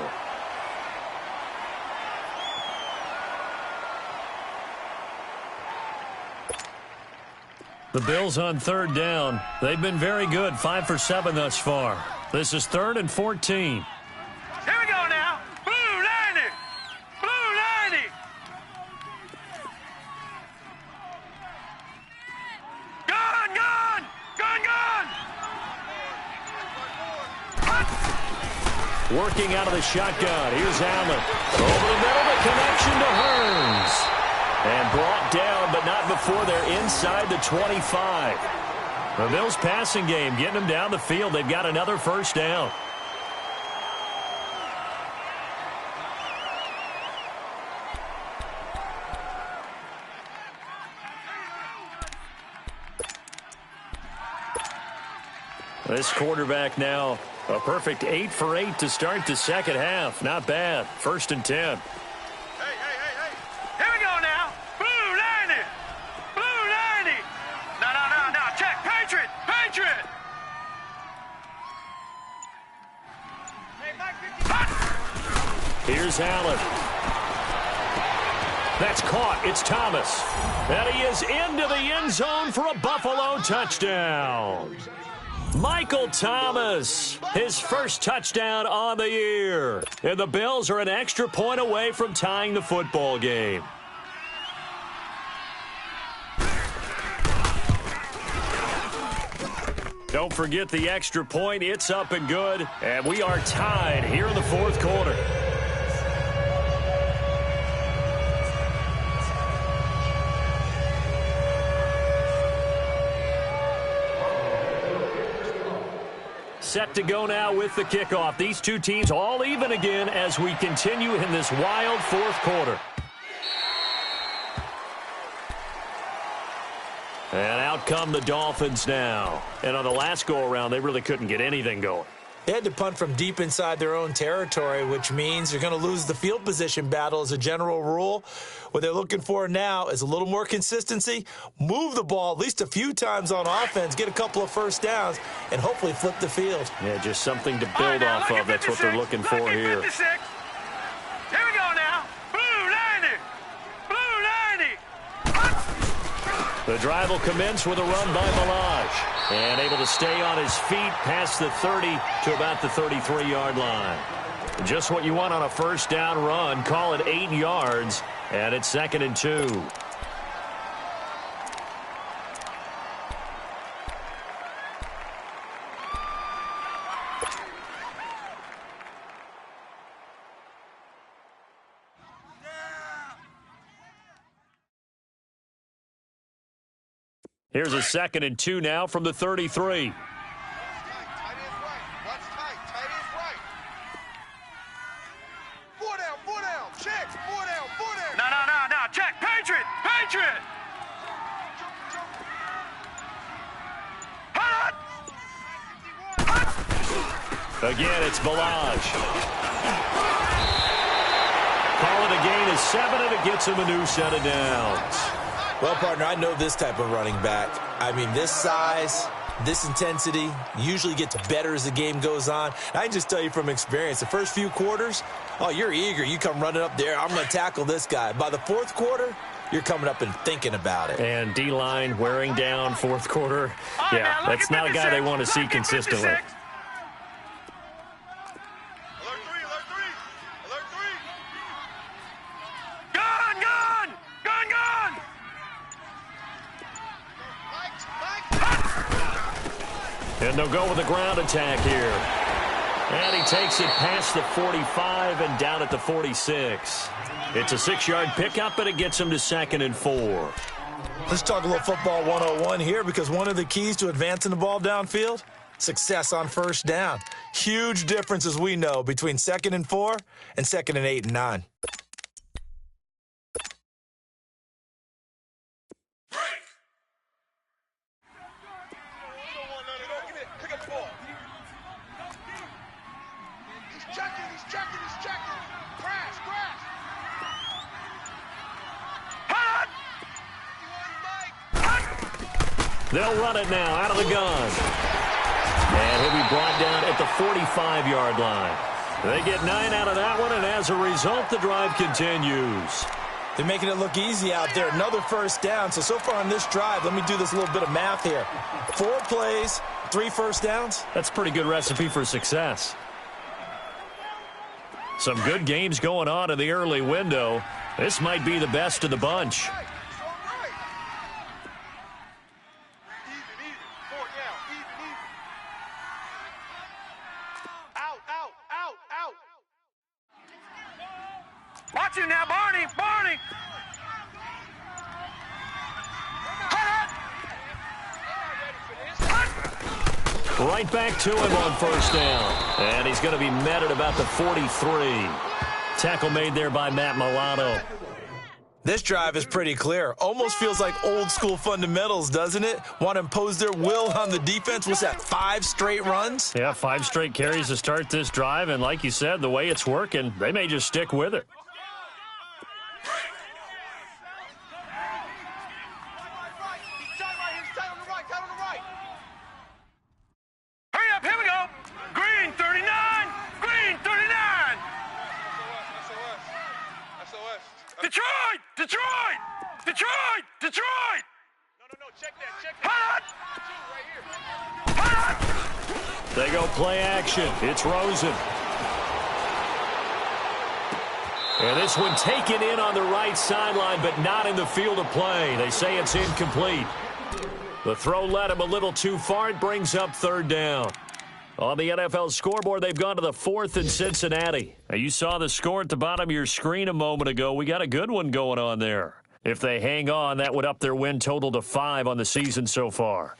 The Bills on third down. They've been very good, 5 for 7 thus far. This is 3rd and 14. Here we go now. Blue 90. Blue 90. Gone, gone. Gone, gone. Working out of the shotgun. Here's Allen. Over the middle, the connection to Hearns. And brought down, but not before they're inside the 25. The Bills passing game, getting them down the field. They've got another first down. This quarterback now, a perfect 8 for 8 to start the second half. Not bad. 1st and 10. Here's Allen. That's caught. It's Thomas. And he is into the end zone for a Buffalo touchdown. Michael Thomas, his first touchdown on the year. And the Bills are an extra point away from tying the football game. Don't forget the extra point. It's up and good. And we are tied here in the 4th quarter. Set to go now with the kickoff. These two teams all even again as we continue in this wild 4th quarter. And out come the Dolphins now. And on the last go-around, they really couldn't get anything going. They had to punt from deep inside their own territory, which means you're going to lose the field position battle as a general rule. What they're looking for now is a little more consistency, move the ball at least a few times on offense, get a couple of first downs, and hopefully flip the field. Yeah, just something to build off of. That's what they're looking for here. 56. Here we go now. Blue 90. Blue 90. The drive will commence with a run by Malage. And able to stay on his feet past the 30 to about the 33-yard line. Just what you want on a first down run. Call it 8 yards. And it's 2nd and 2. Here's a 2nd and 2 now from the 33. Again, it's Balaj. Call it a gain of 7, and it gets him a new set of downs. Well, partner, I know this type of running back. I mean, this size, this intensity usually gets better as the game goes on. I can just tell you from experience, the first few quarters, oh, you're eager. You come running up there. I'm going to tackle this guy. By the 4th quarter, you're coming up and thinking about it. And D-line wearing down 4th quarter. Yeah, that's not a guy they want to see consistently. And they'll go with a ground attack here. And he takes it past the 45 and down at the 46. It's a 6-yard pickup, but it gets him to 2nd and 4. Let's talk a little football 101 here, because one of the keys to advancing the ball downfield, success on first down. Huge difference, as we know, between 2nd and 4 and 2nd and 8 and 9. They'll run it now out of the gun. And he'll be brought down at the 45-yard line. They get 9 out of that one, and as a result, the drive continues. They're making it look easy out there. Another first down. So far on this drive, let me do this little bit of math here. 4 plays, 3 first downs. That's a pretty good recipe for success. Some good games going on in the early window. This might be the best of the bunch. Watch you now, Barney! Barney! Right back to him on first down. And he's going to be met at about the 43. Tackle made there by Matt Milano. This drive is pretty clear. Almost feels like old school fundamentals, doesn't it? Want to impose their will on the defense. What's that, 5 straight runs? Yeah, 5 straight carries to start this drive. And like you said, the way it's working, they may just stick with it. Detroit! Detroit! Detroit! Detroit! No, check that. They go play action. It's Rosen. And this one taken in on the right sideline, but not in the field of play. They say it's incomplete. The throw led him a little too far. It brings up third down. On the NFL scoreboard, they've gone to the 4th in Cincinnati. Now, you saw the score at the bottom of your screen a moment ago. We got a good one going on there. If they hang on, that would up their win total to 5 on the season so far.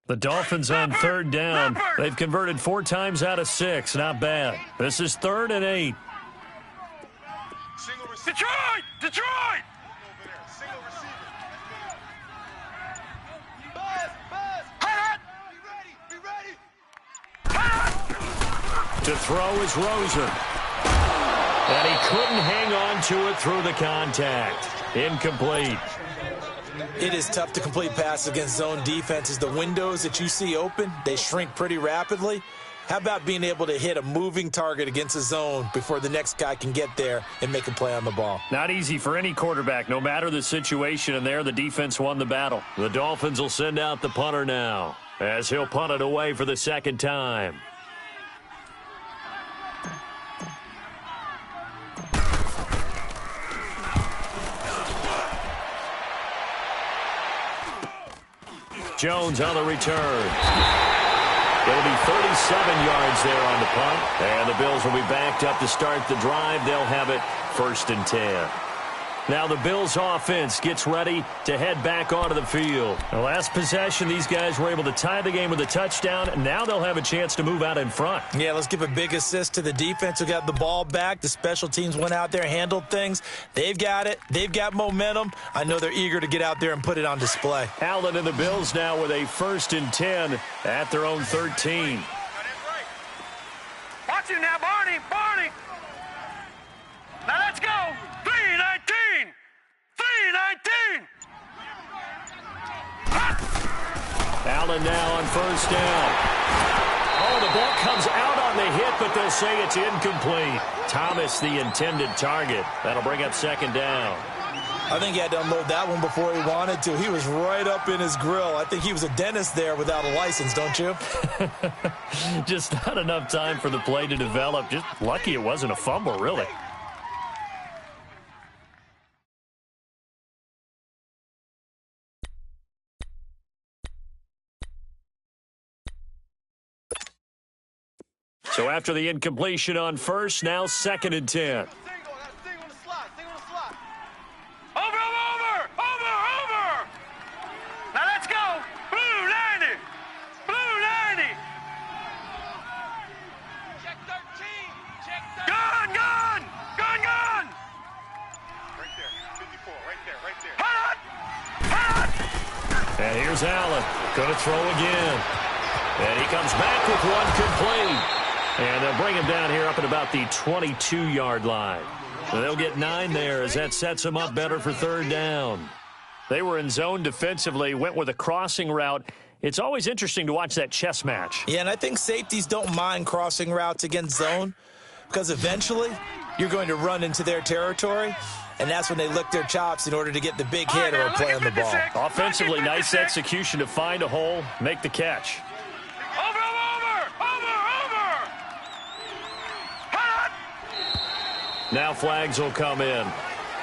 The Dolphins on third down. They've converted 4 times out of 6. Not bad. This is 3rd and 8. Detroit! Detroit! Single receiver. Buzz! Hot! Be ready! Hot! To throw is Rosen. And he couldn't hang on to it through the contact. Incomplete. It is tough to complete passes against zone defenses. The windows that you see open, they shrink pretty rapidly. How about being able to hit a moving target against a zone before the next guy can get there and make a play on the ball? Not easy for any quarterback, no matter the situation, and there the defense won the battle. The Dolphins will send out the punter now, as he'll punt it away for the 2nd time. Jones on the return. It'll be 37 yards there on the punt. And the Bills will be backed up to start the drive. They'll have it 1st and 10. Now the Bills offense gets ready to head back onto the field. The last possession, these guys were able to tie the game with a touchdown. And now they'll have a chance to move out in front. Yeah, let's give a big assist to the defense who got the ball back. The special teams went out there, handled things. They've got it. They've got momentum. I know they're eager to get out there and put it on display. Allen and the Bills now with a 1st and 10 at their own 13. Watch you now, Barney! Barney! Now let's go! 3-19! 3-19! Allen now on first down. Oh, the ball comes out on the hit, but they'll say it's incomplete. Thomas, the intended target. That'll bring up 2nd down. I think he had to unload that one before he wanted to. He was right up in his grill. I think he was a dentist there without a license, don't you? Just not enough time for the play to develop. Just lucky it wasn't a fumble, really. So after the incompletion on first, now 2nd and 10. Over! Now let's go! Blue 90! Blue 90! Check 13! Check 13! Gun! Right there, 54, right there. Hot! And here's Allen. Going to throw again. And he comes back with one complete. And they'll bring him down here up at about the 22-yard line. And they'll get 9 there as that sets them up better for third down. They were in zone defensively, went with a crossing route. It's always interesting to watch that chess match. Yeah, and I think safeties don't mind crossing routes against zone because eventually you're going to run into their territory, and that's when they lick their chops in order to get the big hit or a play on the ball. Offensively, nice execution to find a hole, make the catch. Over! Now flags will come in.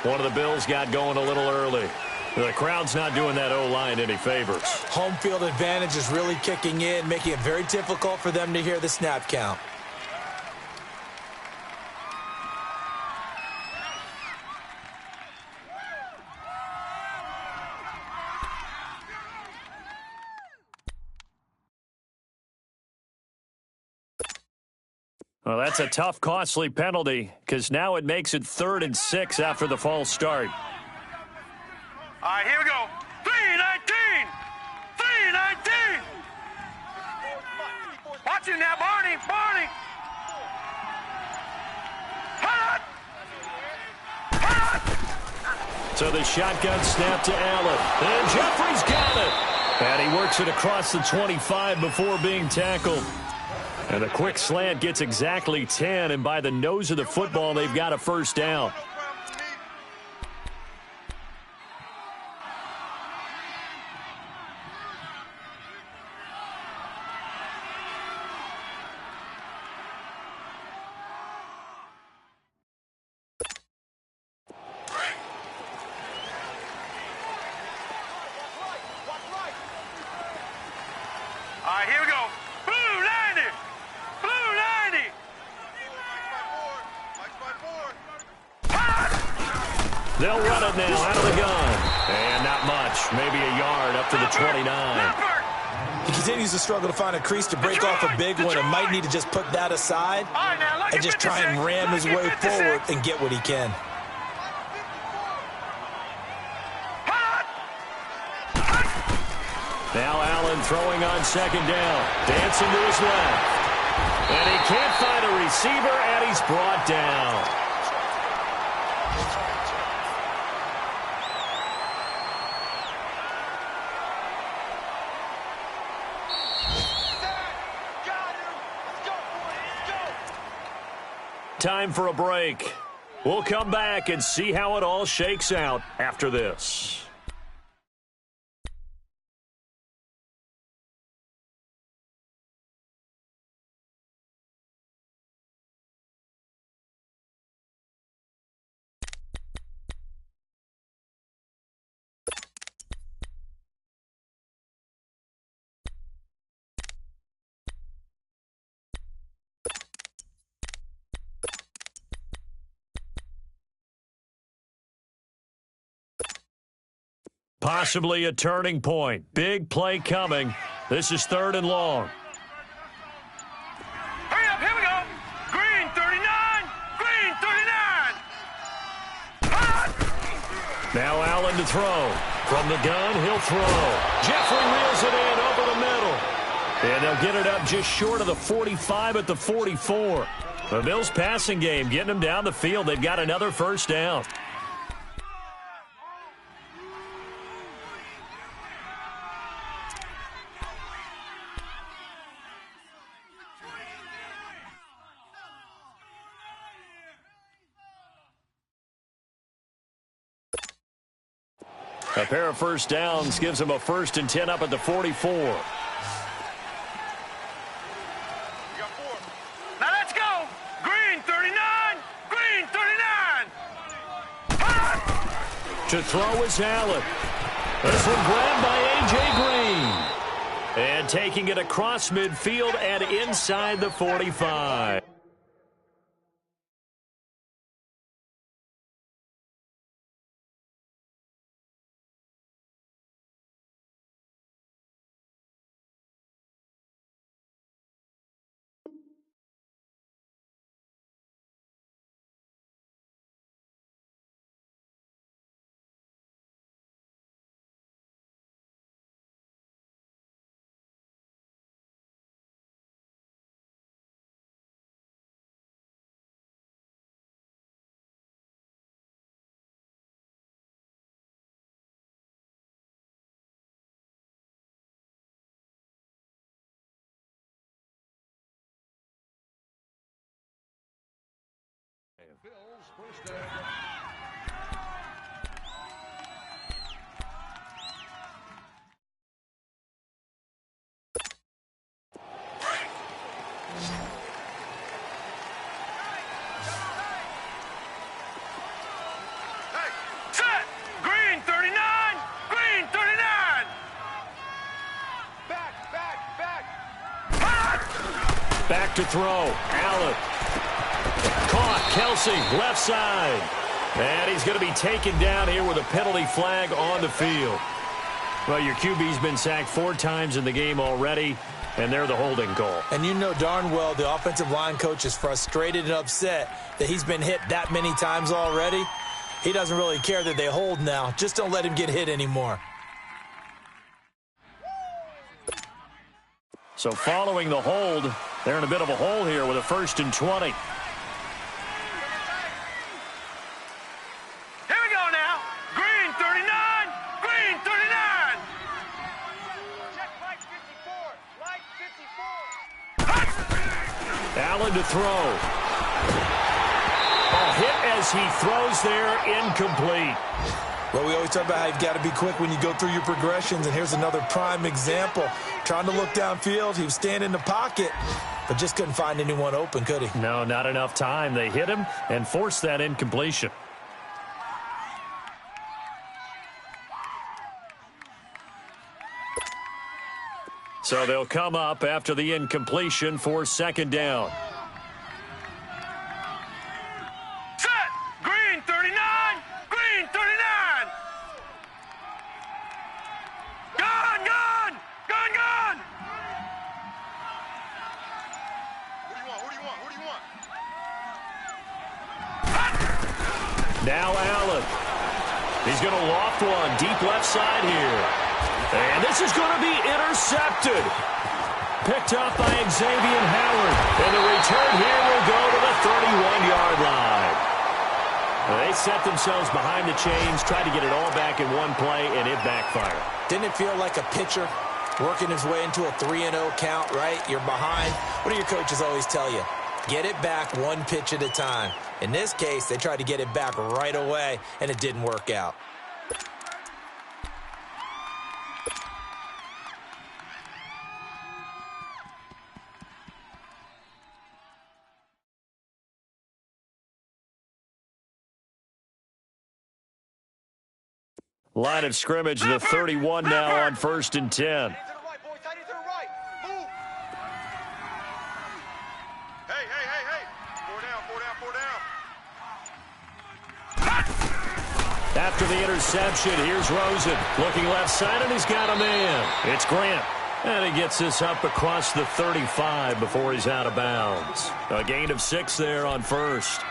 One of the Bills got going a little early. The crowd's not doing that O-line any favors. Home field advantage is really kicking in, making it very difficult for them to hear the snap count. Well, that's a tough, costly penalty because now it makes it 3rd and 6 after the false start. All right, here we go. 3-19! 3-19! Watch him now, Barney! So the shotgun snap to Allen. And Jeffrey's got it. And he works it across the 25 before being tackled. And the quick slant gets exactly 10, and by the nose of the football, they've got a first down. All right, here we go. Blue 90! Blue 90! They'll run it now out of the gun. And not much. Maybe a yard up to the 29. He continues to struggle to find a crease to break off a big one and might need to just put that aside and just try and ram his way forward and get what he can. Now Allen throwing on second down. Dancing to his left. And he can't find a receiver, and he's brought down. Time for a break. We'll come back and see how it all shakes out after this. Possibly a turning point. Big play coming. This is 3rd and long. Hurry up, here we go. Green 39. Green 39. Now Allen to throw. From the gun, he'll throw. Jeffrey reels it in over the middle. And they'll get it up just short of the 45 at the 44. The Bills' passing game getting them down the field. They've got another first down. A pair of first downs gives them a 1st and 10 up at the 44. We got 4. Now let's go. Green 39. Green 39. To throw is Allen. This one grabbed by A.J. Green. And taking it across midfield and inside the 45. Bills first down. Hey, set! Green 39! Green 39! Back, back, back! Back to throw. Allen. Caught. Kelsey, left side. And he's going to be taken down here with a penalty flag on the field. Well, your QB's been sacked 4 times in the game already, and they're the holding call. And you know darn well the offensive line coach is frustrated and upset that he's been hit that many times already. He doesn't really care that they hold now. Just don't let him get hit anymore. So following the hold, they're in a bit of a hole here with a 1st and 20. Here we go now. Green 39! Green 39! Check light 54. Light 54. Allen to throw. A hit as he throws there, incomplete. Well, we always talk about how you've got to be quick when you go through your progressions, and here's another prime example. Trying to look downfield, he was standing in the pocket, but just couldn't find anyone open, could he? No, not enough time. They hit him and forced that incompletion. So they'll come up after the incompletion for 2nd down. Set! Green 39! Green 39! Gone! Gone! Gone! Gone! Who do you want? Who do you want? Who do you want? Now Allen. He's going to loft one deep left side here. And this is going to be intercepted. Picked up by Xavier Howard. And the return here will go to the 31-yard line. They set themselves behind the chains, tried to get it all back in one play, and it backfired. Didn't it feel like a pitcher working his way into a 3-0 count, right? You're behind. What do your coaches always tell you? Get it back one pitch at a time. In this case, they tried to get it back right away, and it didn't work out. Line of scrimmage, the 31 now on 1st and 10. Tight end to the right, boys. Tight end to the right. Move. Hey, hey, hey, hey. 4 down, 4 down, 4 down. After the interception, here's Rosen. Looking left side, and he's got a man. It's Grant. And he gets this up across the 35 before he's out of bounds. A gain of 6 there on 1st.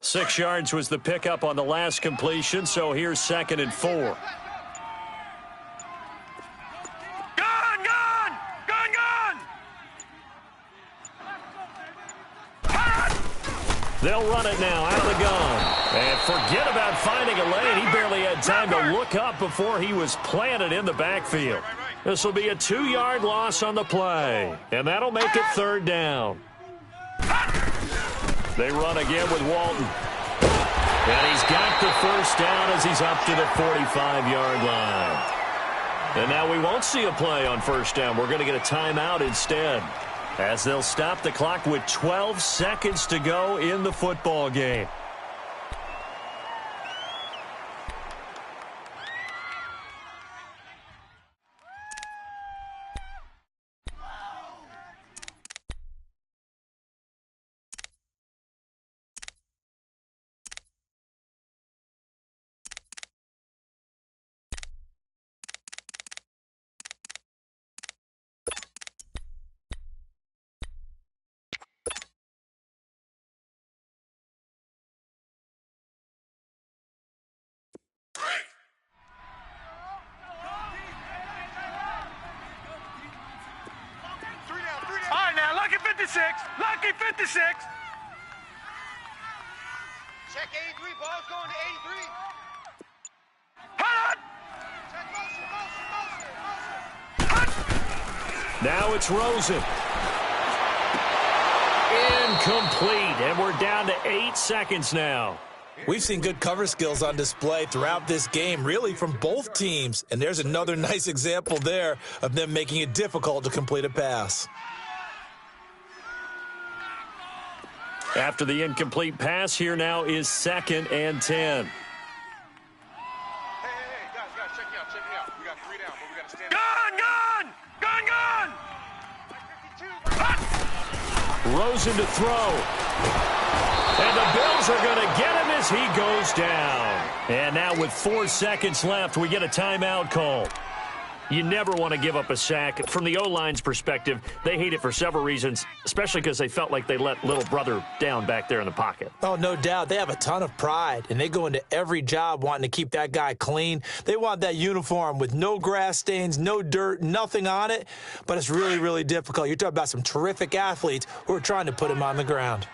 Six yards was the pickup on the last completion, so here's 2nd and 4. Gone, gone! Gone, gone! They'll run it now out of the gun. And forget about finding a lane. He barely had time to look up before he was planted in the backfield. This will be a 2-yard loss on the play, and that'll make it 3rd down. They run again with Walton. And he's got the 1st down as he's up to the 45-yard line. And now we won't see a play on 1st down. We're going to get a timeout instead, as they'll stop the clock with 12 seconds to go in the football game. 56. Lucky 56. Check 83. Ball's going to 83. Hold on. Check motion. Now it's Rosen. Incomplete, and we're down to 8 seconds now. We've seen good cover skills on display throughout this game, really from both teams. And there's another nice example there of them making it difficult to complete a pass. After the incomplete pass, here now is 2nd and 10. Hey, guys, check me out. We got 3 down, but we got to stand up. Gun! Rosen to throw. And the Bills are going to get him as he goes down. And now with 4 seconds left, we get a timeout call. You never want to give up a sack. From the O-line's perspective, they hate it for several reasons, especially because they felt like they let little brother down back there in the pocket. Oh, no doubt. They have a ton of pride, and they go into every job wanting to keep that guy clean. They want that uniform with no grass stains, no dirt, nothing on it. But it's really, really difficult. You're talking about some terrific athletes who are trying to put him on the ground.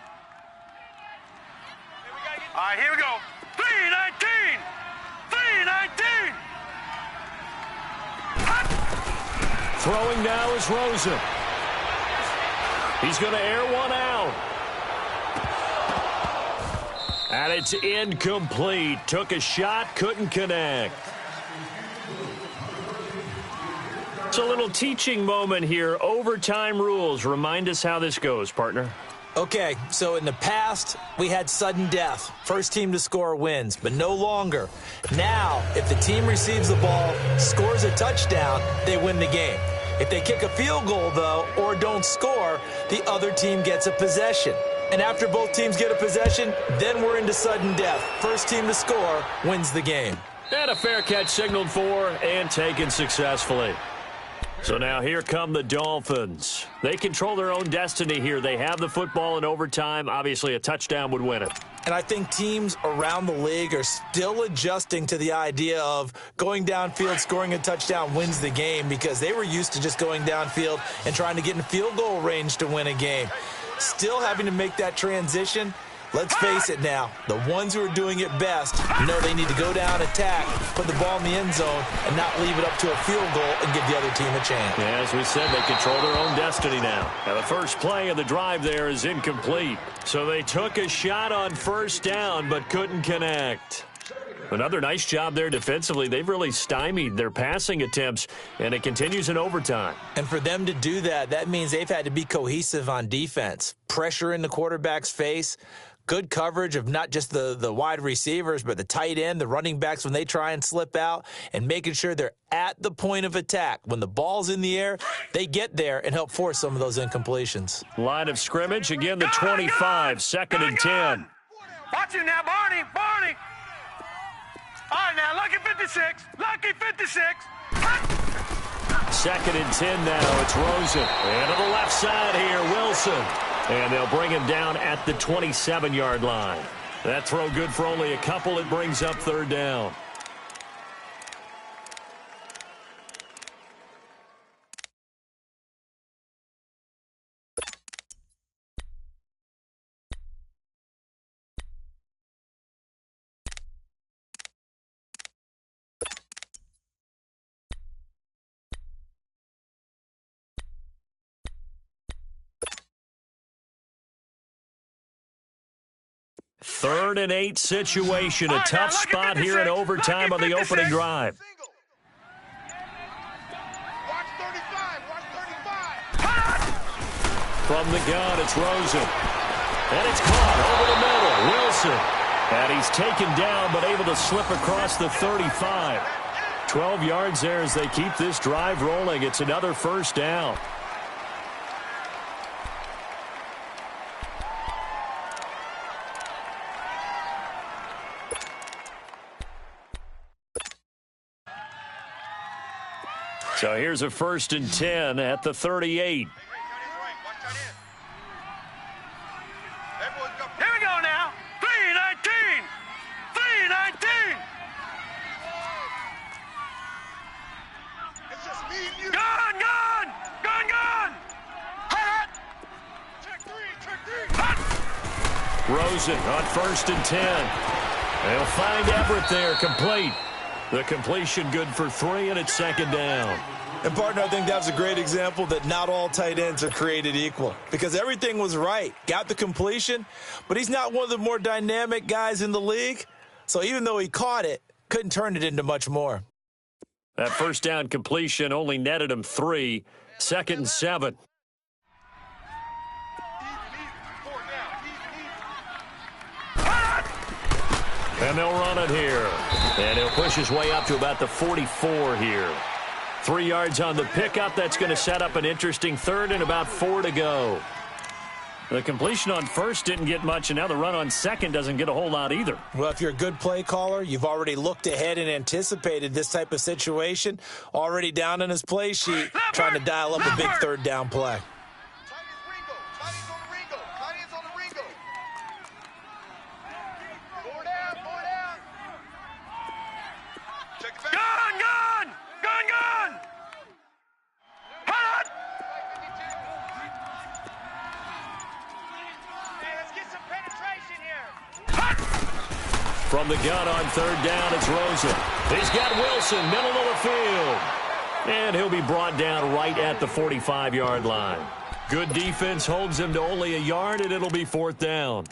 All right, here we go. 319. 319. Throwing now is Rosen. He's going to air one out. And it's incomplete. Took a shot, couldn't connect. It's a little teaching moment here. Overtime rules. Remind us how this goes, partner. Okay, so in the past, we had sudden death. First team to score wins, but no longer. Now, if the team receives the ball, scores a touchdown, they win the game. If they kick a field goal, though, or don't score, the other team gets a possession. And after both teams get a possession, then we're into sudden death. First team to score wins the game. And a fair catch signaled for and taken successfully. So now here come the Dolphins. They control their own destiny here. They have the football in overtime. Obviously, a touchdown would win it. And I think teams around the league are still adjusting to the idea of going downfield, scoring a touchdown wins the game, because they were used to just going downfield and trying to get in field goal range to win a game. Still having to make that transition. Let's face it now, the ones who are doing it best know they need to go down, attack, put the ball in the end zone, and not leave it up to a field goal and give the other team a chance. Yeah, as we said, they control their own destiny now. Now the first play of the drive there is incomplete. So they took a shot on first down but couldn't connect. Another nice job there defensively. They've really stymied their passing attempts, and it continues in overtime. And for them to do that, that means they've had to be cohesive on defense. Pressure in the quarterback's face. Good coverage of not just the wide receivers, but the tight end, the running backs when they try and slip out, and making sure they're at the point of attack. When the ball's in the air, they get there and help force some of those incompletions. Line of scrimmage, again the 25, 2nd and 10. Watch you now, Barney. All right, now, lucky 56. Lucky 56. 2nd and 10 now. It's Rosen. And to the left side here, Wilson. And they'll bring him down at the 27-yard line. That throw good for only a couple. It brings up 3rd down. Third and 8 situation. A tough spot here in overtime on the opening drive. Watch 35. From the gun, it's Rosen. And it's caught over the middle. Wilson. And he's taken down, but able to slip across the 35. 12 yards there as they keep this drive rolling. It's another first down. So here's a 1st and 10 at the 38. Here we go now. 319. 319. It's just me and you. Gun. Rosen on 1st and 10. They'll find Everett there, complete. The completion good for 3, and it's 2nd down. And, partner, I think that was a great example that not all tight ends are created equal because everything was right. Got the completion, but he's not one of the more dynamic guys in the league. So even though he caught it, couldn't turn it into much more. That 1st down completion only netted him 3. 2nd and 7. And they'll run it here. And he'll push his way up to about the 44 here. 3 yards on the pickup. That's going to set up an interesting 3rd and about 4 to go. The completion on 1st didn't get much, and now the run on 2nd doesn't get a whole lot either. Well, if you're a good play caller, you've already looked ahead and anticipated this type of situation. Already down on his play sheet, trying to dial up a big 3rd down play. From the gun on 3rd down, it's Rosen. He's got Wilson, middle of the field. And he'll be brought down right at the 45-yard line. Good defense holds him to only a yard, and it'll be 4th down.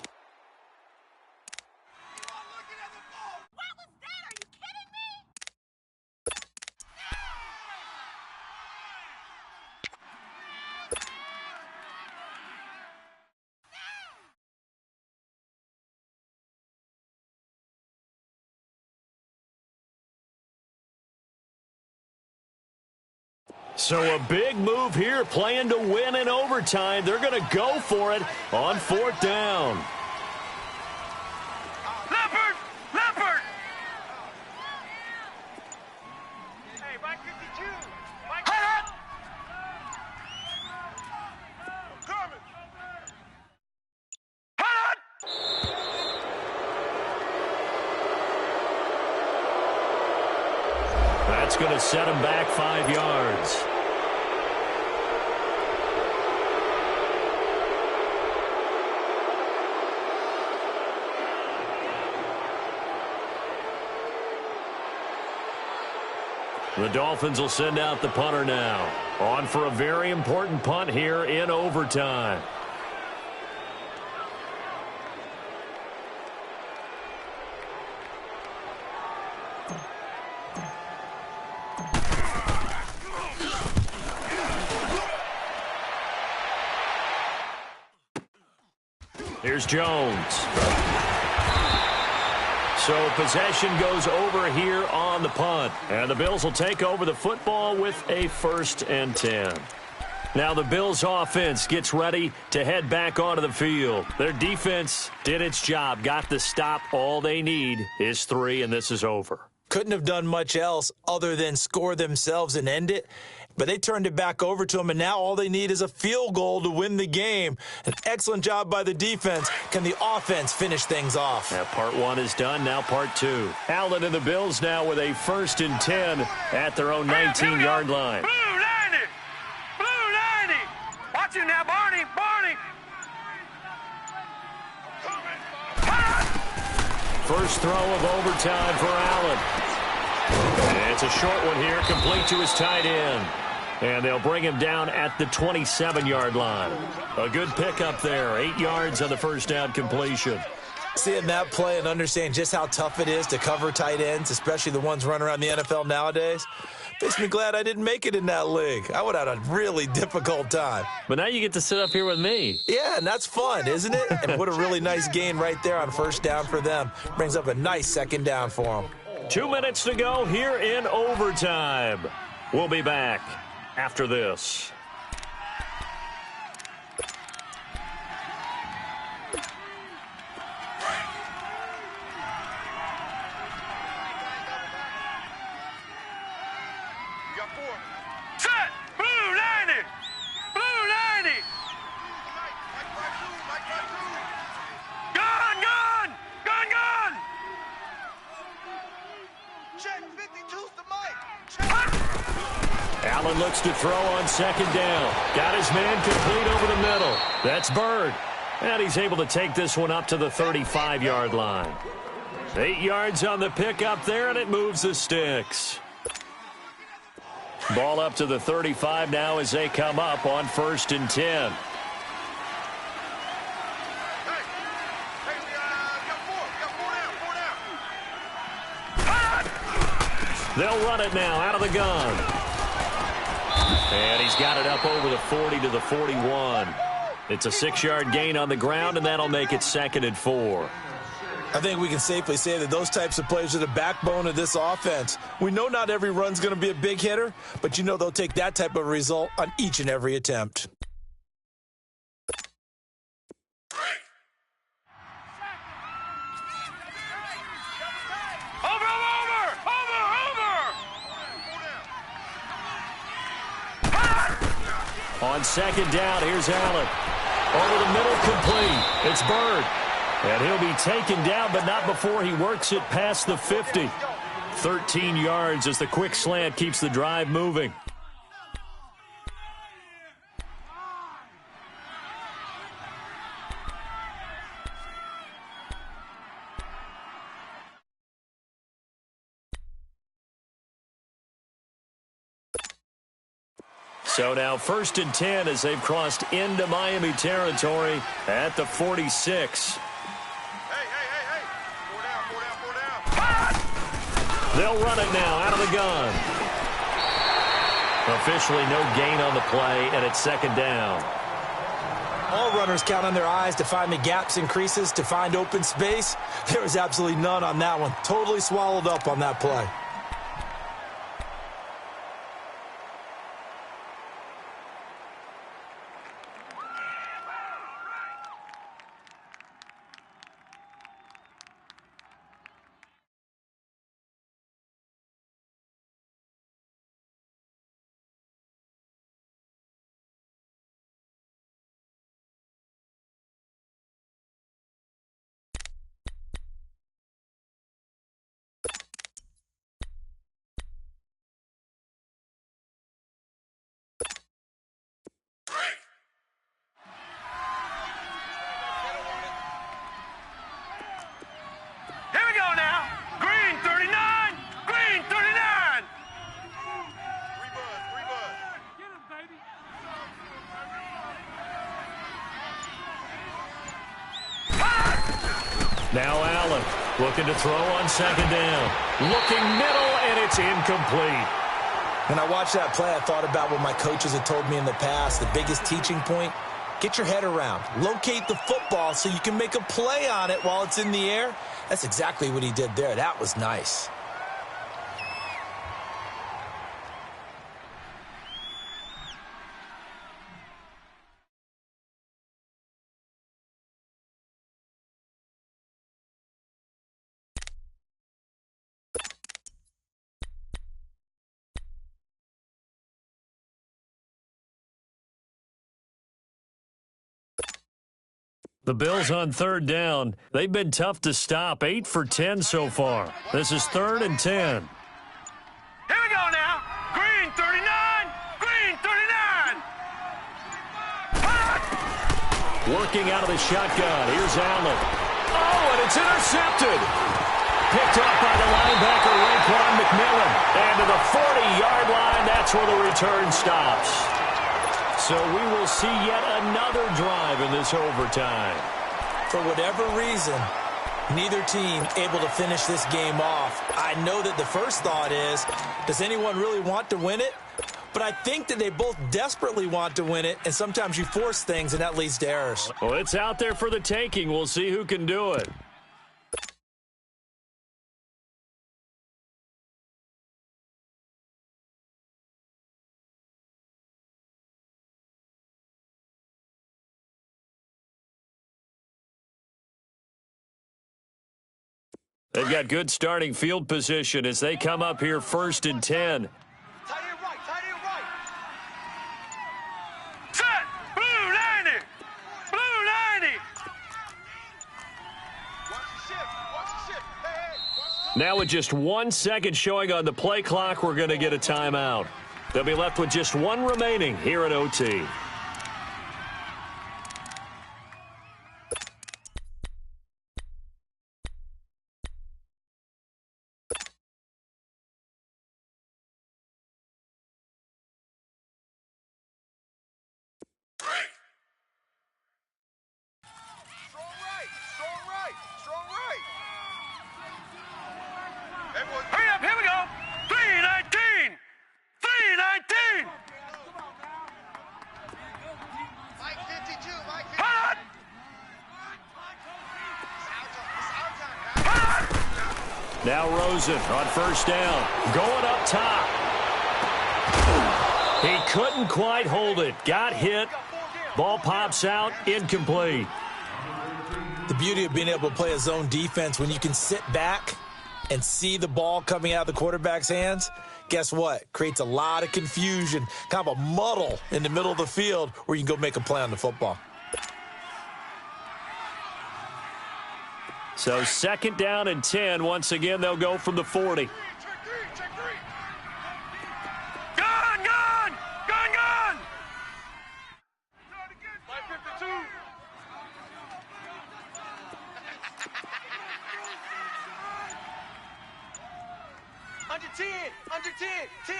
So a big move here, playing to win in overtime. They're going to go for it on 4th down. Leopard! Leopard! Hey, right 52. Right up! Coming! That's going to set him back 5 yards. The Dolphins will send out the punter now. On for a very important punt here in overtime. Here's Jones. So possession goes over here on the punt. And the Bills will take over the football with a 1st and 10. Now the Bills offense gets ready to head back onto the field. Their defense did its job, got the stop. All they need is 3, and this is over. Couldn't have done much else other than score themselves and end it. But they turned it back over to them, and now all they need is a field goal to win the game. An excellent job by the defense. Can the offense finish things off? Now part 1 is done, now part 2. Allen and the Bills now with a 1st and 10 at their own 19-yard line. Blue 90! Blue 90! Watch it now, Barney! Barney! First throw of overtime for Allen. And it's a short one here, complete to his tight end. And they'll bring him down at the 27-yard line. A good pickup there, 8 yards on the 1st down completion. Seeing that play and understanding just how tough it is to cover tight ends, especially the ones running around the NFL nowadays, makes me glad I didn't make it in that league. I would have had a really difficult time. But now you get to sit up here with me. Yeah, and that's fun, isn't it? And what a really nice gain right there on 1st down for them. Brings up a nice 2nd down for them. 2 minutes to go here in overtime. We'll be back after this. Set! Blue 90! Blue 90! Gun! Gun! Gun! Gun! Check 52's the mic. Allen looks to throw on 2nd down. Got his man complete over the middle. That's Bird. And he's able to take this one up to the 35-yard line. 8 yards on the pickup there, and it moves the sticks. Ball up to the 35 now as they come up on 1st and 10. They'll run it now out of the gun. And he's got it up over the 40 to the 41. It's a 6-yard gain on the ground, and that'll make it 2nd and 4. I think we can safely say that those types of plays are the backbone of this offense. We know not every run's going to be a big hitter, but you know they'll take that type of result on each and every attempt. On 2nd down, here's Allen. Over the middle, complete. It's Bird. And he'll be taken down, but not before he works it past the 50. 13 yards as the quick slant keeps the drive moving. So now 1st and 10 as they've crossed into Miami territory at the 46. They'll run it now out of the gun. Officially no gain on the play, and it's 2nd down. All runners count on their eyes to find the gaps and creases, to find open space. There was absolutely none on that one. Totally swallowed up on that play. Now Allen looking to throw on 2nd down. Looking middle, and it's incomplete. When I watched that play, I thought about what my coaches had told me in the past. The biggest teaching point, get your head around. Locate the football so you can make a play on it while it's in the air. That's exactly what he did there. That was nice. The Bills on 3rd down. They've been tough to stop. 8 for 10 so far. This is 3rd and 10. Here we go now. Green 39. Green 39. Working out of the shotgun. Here's Allen. Oh, and it's intercepted. Picked up by the linebacker, Raekwon McMillan. And to the 40-yard line, that's where the return stops. So we will see yet another drive in this overtime. For whatever reason, neither team able to finish this game off. I know that the first thought is, does anyone really want to win it? But I think that they both desperately want to win it, and sometimes you force things, and that leads to errors. Well, it's out there for the taking. We'll see who can do it. They've got good starting field position as they come up here 1st and 10. Tight end right, tight end right. Set! Blue 90! Blue 90! Watch the shift, watch the shift. Hey, watch the... Now with just 1 second showing on the play clock, we're going to get a timeout. They'll be left with just 1 remaining here at OT. Now Rosen on first down. Going up top. He couldn't quite hold it. Got hit. Ball pops out. Incomplete. The beauty of being able to play a zone defense when you can sit back and see the ball coming out of the quarterback's hands, guess what? Creates a lot of confusion, kind of a muddle in the middle of the field where you can go make a play on the football. So 2nd down and 10. Once again, they'll go from the 40. Gun! Gun! Gun! Gun! 52. Under 10, under 10, 10.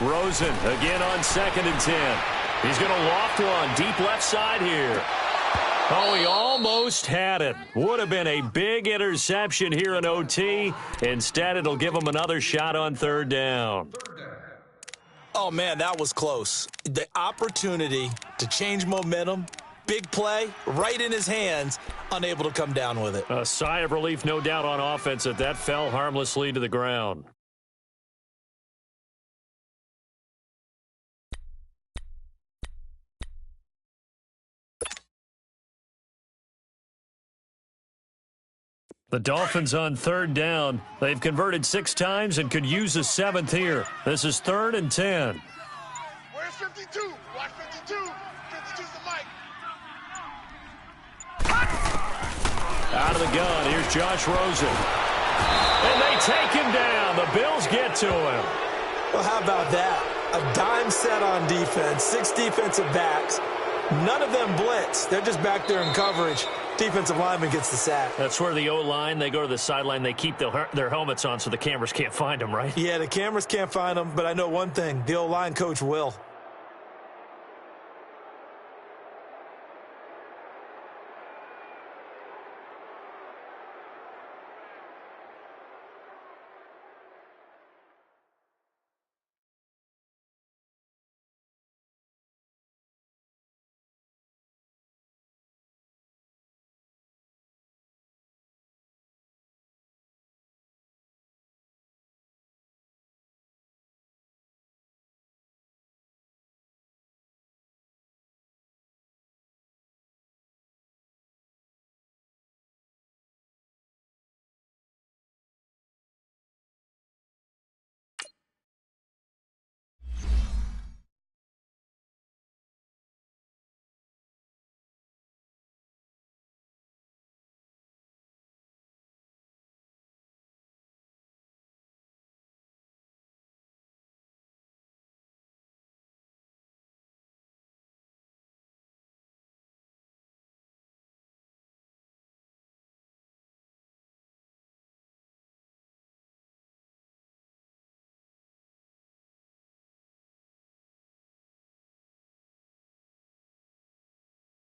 Rosen again on 2nd and 10. He's going to loft one deep left side here. Oh, he almost had it. Would have been a big interception here in OT. Instead, it'll give him another shot on 3rd down. Oh, man, that was close. The opportunity to change momentum, big play, right in his hands, unable to come down with it. A sigh of relief, no doubt, on offense that that fell harmlessly to the ground. The Dolphins on 3rd down. They've converted 6 times and could use a 7th here. This is 3rd and 10. Where's 52? Watch 52. 52's the mic. Out of the gun, here's Josh Rosen. And they take him down. The Bills get to him. Well, how about that? A dime set on defense, 6 defensive backs. None of them blitz. They're just back there in coverage. Defensive lineman gets the sack. That's where the O-line, they go to the sideline, they keep their helmets on so the cameras can't find them, right? Yeah, the cameras can't find them, but I know one thing. The O-line coach will.